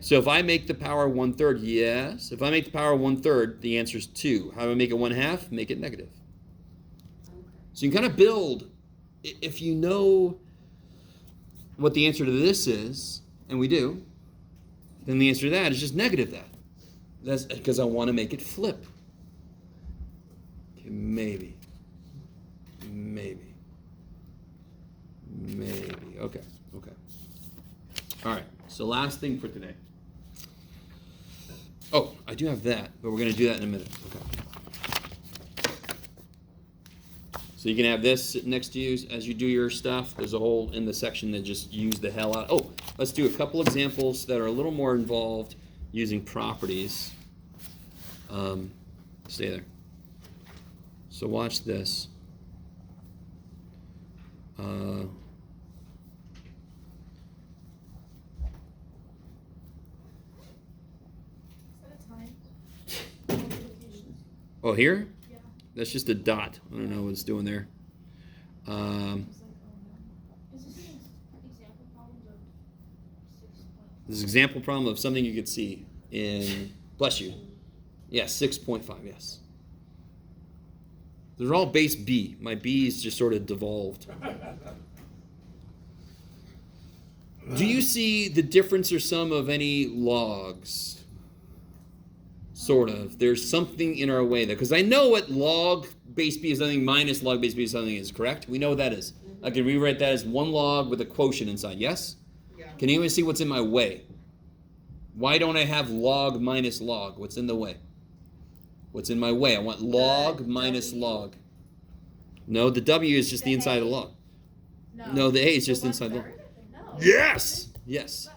So if I make the power 1/3, yes. If I make the power 1/3, the answer is 2. How do I make it 1/2? Make it negative. So you can kind of build, if you know what the answer to this is, and we do, then the answer to that is just negative that. That's because I want to make it flip. Okay, maybe. Okay. All right. So last thing for today. Oh, I do have that, but we're going to do that in a minute. Okay. So you can have this sitting next to you as you do your stuff. There's a whole in the section that just use the hell out. Oh, let's do a couple examples that are a little more involved using properties. Stay there. So watch this. Oh, here? Yeah. That's just a dot. I don't know what it's doing there. I was like, oh no. Is this an example problem of 6 point? This is an example problem of something you could see in, bless you. Yeah, 6.5, yes. They're all base B. My B is just sort of devolved. Do you see the difference or sum of any logs? Sort of. There's something in our way there. Because I know what log base B is something minus log base B is something is, correct? We know what that is. I can rewrite that as 1 log with a quotient inside, yes? Yeah. Can anyone see what's in my way? Why don't I have log minus log? What's in the way? What's in my way? I want log minus log. No, the W is just the inside of the log. No, the A is just inside the log. No. Yes! Yes.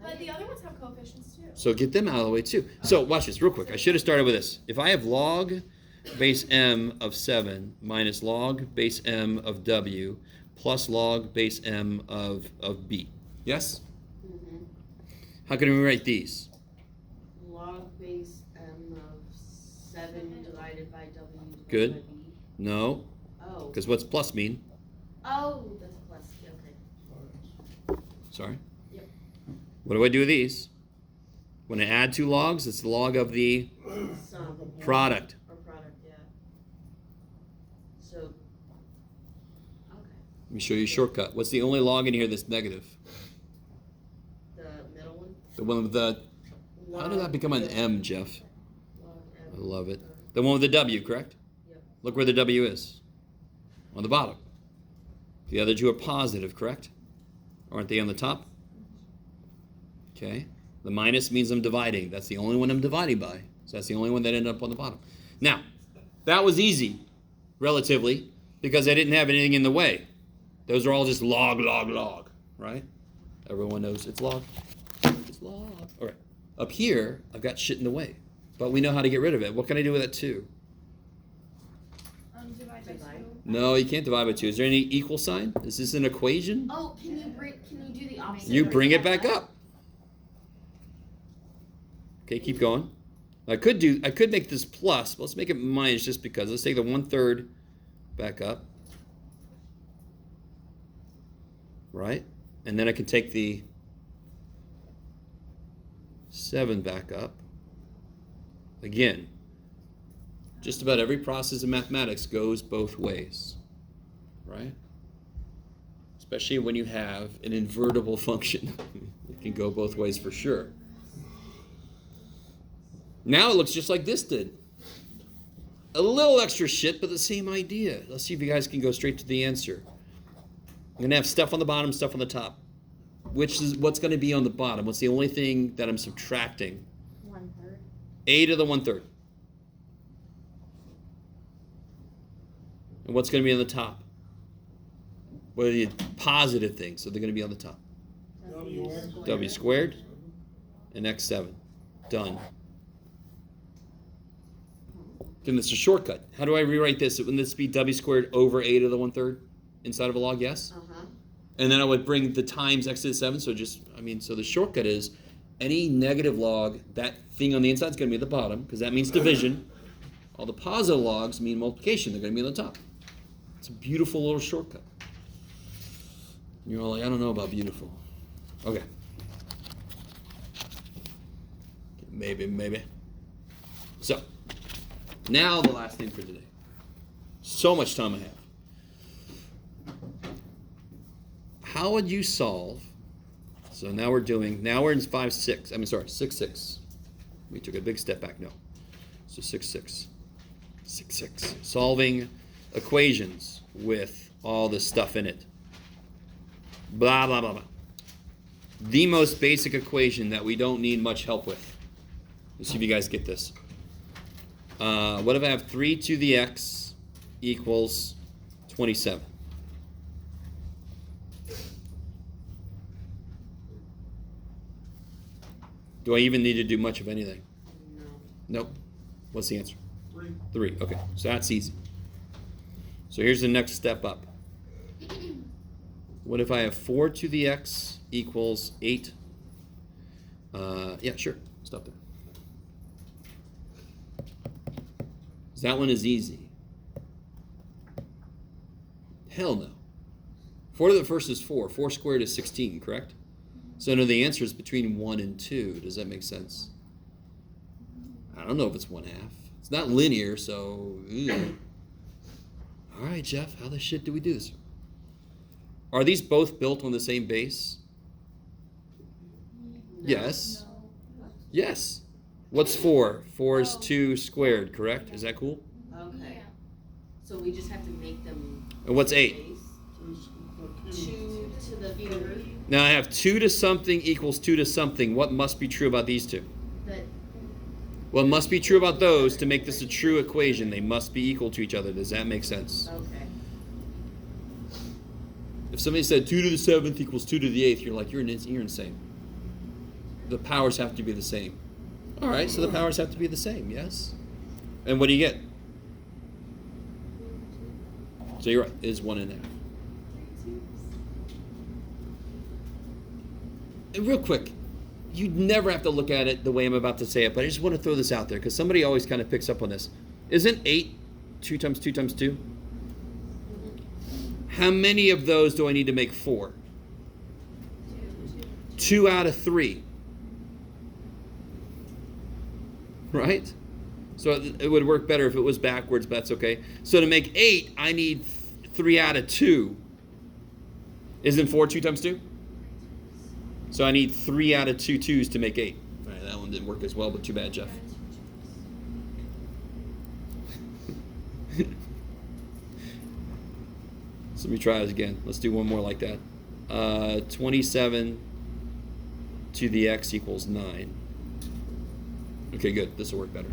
But the other ones have coefficients too. So get them out of the way too. So watch this real quick. I should have started with this. If I have log base M of 7 minus log base M of W plus log base m of b. Yes? Mhm. How can we write these? Log base m of 7 divided by w divided Good. by b. No, Oh. because what's plus mean? Oh, that's plus. Okay. Sorry. Yep. What do I do with these? When I add two logs, it's the log of the Sum. product. Or product, yeah. So. Okay. Let me show you a shortcut. What's the only log in here that's negative? The middle one. The one with the... How did that become an M, Jeff? Log I m. love it. The one with the W, correct? Yep. Look where the W is. On the bottom. The other two are positive, correct? Aren't they on the top? Okay. The minus means I'm dividing. That's the only one I'm dividing by. So that's the only one that ended up on the bottom. Now, that was easy, relatively, because I didn't have anything in the way. Those are all just log, log, log, right? Everyone knows it's log. It's log. All right. Up here, I've got shit in the way. But we know how to get rid of it. What can I do with that 2? Divide by Divide. 2. No, you can't divide by 2. Is there any equal sign? Is this an equation? Oh, can you do the opposite? You bring it back up. Okay, keep going. I could make this plus, but let's make it minus just because. Let's take the 1/3 back up. Right? And then I can take the 7 back up. Again, just about every process in mathematics goes both ways. Right? Especially when you have an invertible function. It can go both ways for sure. Now it looks just like this did. A little extra shit, but the same idea. Let's see if you guys can go straight to the answer. I'm going to have stuff on the bottom, stuff on the top. Which is what's going to be on the bottom? What's the only thing that I'm subtracting? 1/3. 8 to the 1/3. And what's going to be on the top? What are the positive things? So they're going to be on the top. W squared and x7. Done. Then it's a shortcut. How do I rewrite this? Wouldn't this be w squared over 8 to the 1/3 inside of a log? Yes? Uh-huh. And then I would bring the times x to the 7. So so the shortcut is any negative log, that thing on the inside is going to be at the bottom because that means division. All the positive logs mean multiplication. They're going to be on the top. It's a beautiful little shortcut. You're all like, I don't know about beautiful. Okay. Maybe. So, now the last thing for today. So much time I have. How would you solve? So now we're in 6, 6. We took a big step back. No. So 6. Solving equations with all this stuff in it. Blah, blah, blah, blah. The most basic equation that we don't need much help with. Let's see if you guys get this. What if I have 3 to the x equals 27? Do I even need to do much of anything? No. Nope. What's the answer? 3. 3. Okay, so that's easy. So here's the next step up. What if I have 4 to the x equals 8? Yeah, sure. Stop there. That one is easy. Hell no. 4 to the first is 4. 4 squared is 16, correct? So no, the answer is between 1 and 2. Does that make sense? I don't know if it's 1/2. It's not linear, so... Ew. All right, Jeff, how the shit do we do this? Are these both built on the same base? Yes. No. Yes. What's 4? 4 is 2 squared, correct? Is that cool? Okay. Yeah. So we just have to make them. And what's 8? base. 2 to the 3rd. Now I have 2 to something equals 2 to something. What must be true about these two? That What must be true about those to make this a true equation? They must be equal to each other. Does that make sense? okay. If somebody said 2 to the 7th equals 2 to the 8th, you're like, you're insane. The powers have to be the same. All right, so the powers have to be the same, yes? And what do you get? So you're right, it is 1 1/2. real quick, you never have to look at it the way I'm about to say it, but I just want to throw this out there because somebody always kind of picks up on this. Isn't 8 2 times 2 times 2? How many of those do I need to make 4? 2 out of 3. Right? So it would work better if it was backwards, but that's okay. So to make 8, I need 3 out of 2. Isn't 4 2 times 2? So I need 3 out of 2 2s to make 8. All right, that one didn't work as well, but too bad, Jeff. So let me try it again. Let's do one more like that. 27 to the x equals 9. Okay, good. This will work better.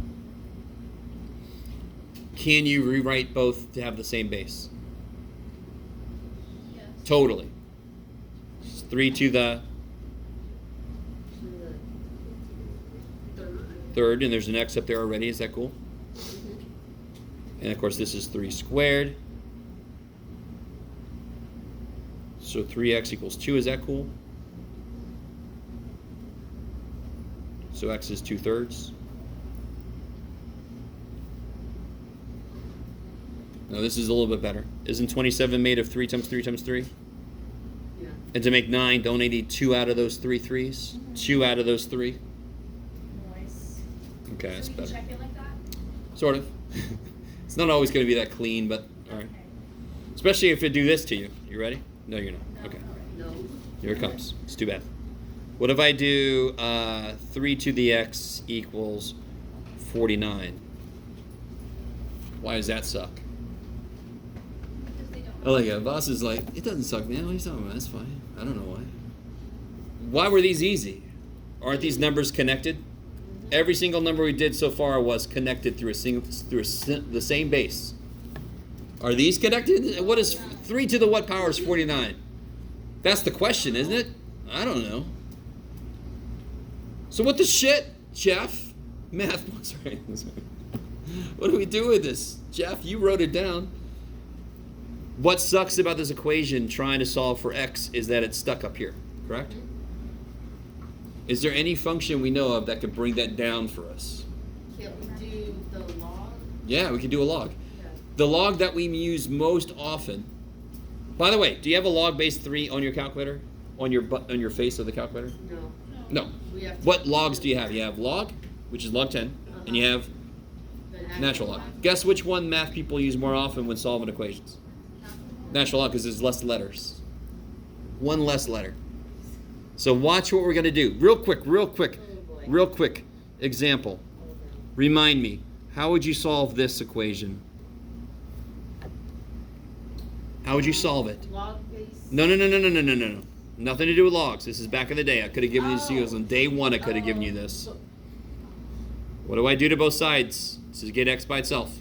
Can you rewrite both to have the same base? Yes. Totally. It's 3 to the third, and there's an x up there already. Is that cool? And of course, this is 3 squared. So 3x equals 2. Is that cool? So x is 2/3. Now this is a little bit better. Isn't 27 made of 3 times 3 times 3? Yeah. And to make 9, don't I need 2 out of those 3 3s? 2 out of those 3? Nice. Okay, that's So we can better. check it like that? Sort of. It's not always going to be that clean, but all right. Okay. Especially if it do this to you. You ready? No, you're not. No. Okay. No. Here it comes. It's too bad. What if I do 3 to the x equals 49? Why does that suck? Because they don't. Oh, like a boss is like, it doesn't suck, man. What are you talking about? That's fine. I don't know why. Why were these easy? Aren't these numbers connected? Every single number we did so far was connected through the same base. Are these connected? What is 3 to the what power is 49? That's the question, isn't it? I don't know. So what the shit, Jeff? Math books, right? What do we do with this? Jeff, you wrote it down. What sucks about this equation trying to solve for x is that it's stuck up here, correct? Is there any function we know of that could bring that down for us? Can't we do the log? Yeah, we could do a log. Yeah. The log that we use most often. By the way, do you have a log base 3 on your calculator? On your face of the calculator? No. No. We have to What logs do you have? You have log, which is log 10, and you have the natural log. Guess which one math people use more often when solving equations? Natural log, because there's less letters. One less letter. So watch what we're going to do. Real quick. Oh, boy. Real quick. Example. Remind me, how would you solve this equation? How would you solve it? Log base. No. Nothing to do with logs. This is back in the day. I could have given these to you on day 1. I could have given you this. What do I do to both sides to get x by itself?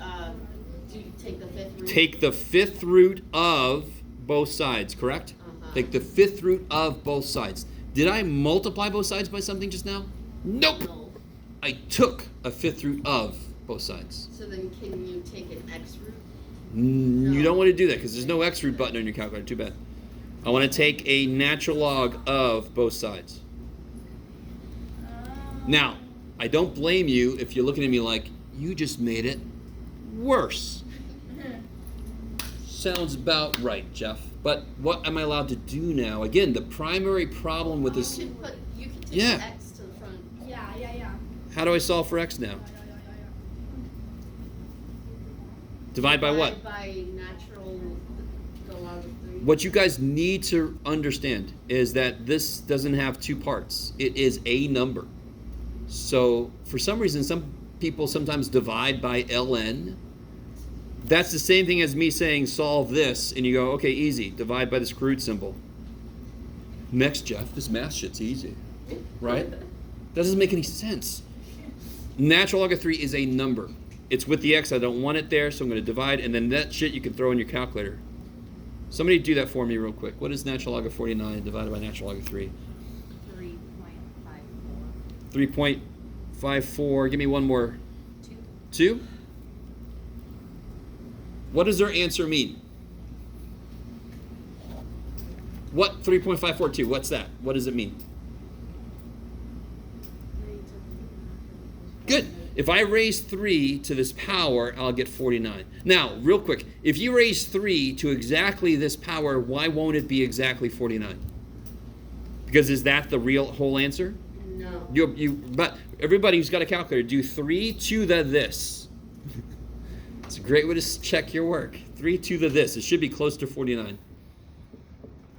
Do you take the fifth root? Take the 5th root of both sides, correct? Uh-huh. Take the 5th root of both sides. Did I multiply both sides by something just now? Nope. No. I took a 5th root of both sides. So then can you take an x root? You don't want to do that because there's no x root button on your calculator. Too bad. I want to take a natural log of both sides. Now, I don't blame you if you're looking at me like, you just made it worse. Sounds about right, Jeff. But what am I allowed to do now? Again, the primary problem with this... You can take Yeah. the x to the front. Yeah. How do I solve for x now? Divide by what? By natural, go out of 3. What you guys need to understand is that this doesn't have 2 parts. It is a number. So for some reason, some people sometimes divide by ln. That's the same thing as me saying solve this, and you go, okay, easy. Divide by the square root symbol. Next, Jeff, this math shit's easy, right? That doesn't make any sense. Natural log of 3 is a number. It's with the x. I don't want it there, so I'm going to divide, and then that shit you can throw in your calculator. Somebody do that for me real quick. What is natural log of 49 divided by natural log of 3? 3.54. 3.54. Give me one more. 2. 2? What does their answer mean? What 3.542? What's that? What does it mean? If I raise 3 to this power, I'll get 49. Now, real quick, if you raise 3 to exactly this power, why won't it be exactly 49? Because is that the real whole answer? No. But everybody who's got a calculator, do 3 to the this. It's a great way to check your work. 3 to the this. It should be close to 49.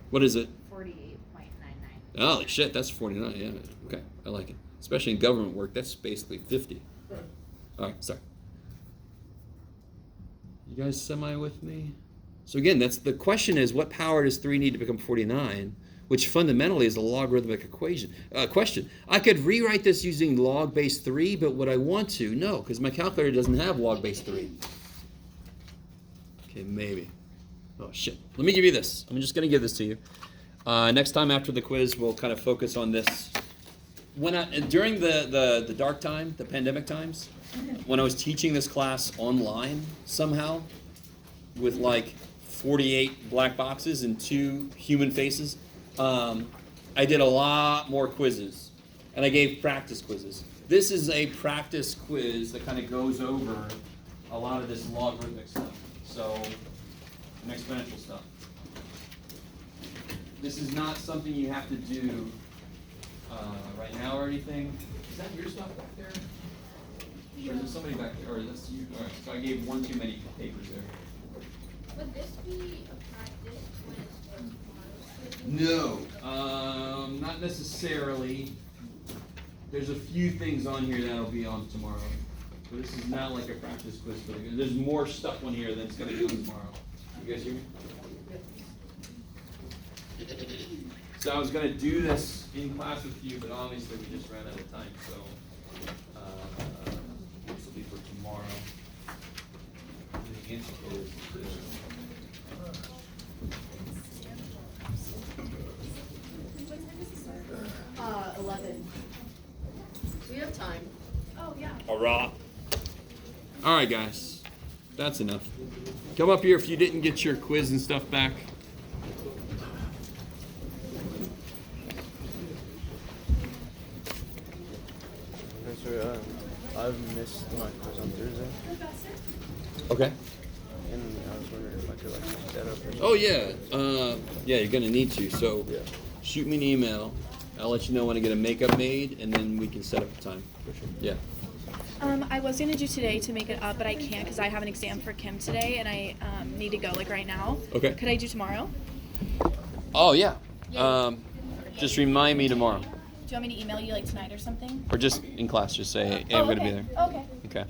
What is it? 48.99. Holy shit, that's 49. Yeah, okay, I like it. Especially in government work, that's basically 50. All right, sorry. You guys semi with me? So again, that's the question is, what power does 3 need to become 49? Which fundamentally is a logarithmic equation. Question. I could rewrite this using log base 3, but would I want to? No, because my calculator doesn't have log base 3. Okay, maybe. Oh, shit. Let me give you this. I'm just going to give this to you. Next time after the quiz, we'll kind of focus on this. During the dark time, the pandemic times, when I was teaching this class online somehow with like 48 black boxes and 2 human faces, I did a lot more quizzes, and I gave practice quizzes. This is a practice quiz that kind of goes over a lot of this logarithmic stuff, so and exponential stuff. This is not something you have to do right now or anything. Is that your stuff back there? Or is it somebody back there? Or that's you? All right, so I gave one too many papers there. Would this be a practice quiz for tomorrow's quiz? No, not necessarily. There's a few things on here that'll be on tomorrow. But this is not like a practice quiz for the. There's more stuff on here that's going to be on tomorrow. You guys hear me? So I was going to do this in class with you, but obviously we just ran out of time. So this will be for tomorrow. The answer code is 11. So we have time. Oh, yeah. Hurrah. All right, guys. That's enough. Come up here if you didn't get your quiz and stuff back. Sir, I've missed my quiz on Thursday, Okay. and I was wondering if I could like make that up. Or something. Oh, yeah. Yeah, you're going to need to. So Yeah. shoot me an email. I'll let you know when I get a makeup made, and then we can set up a time. For sure. Yeah. I was gonna do today to make it up, but I can't because I have an exam for Kim today, and I need to go like right now. Okay. Could I do tomorrow? Oh, yeah. Just remind me tomorrow. Do you want me to email you like tonight or something? Or just in class, just say, hey, I'm Oh, going to okay. be there. Okay.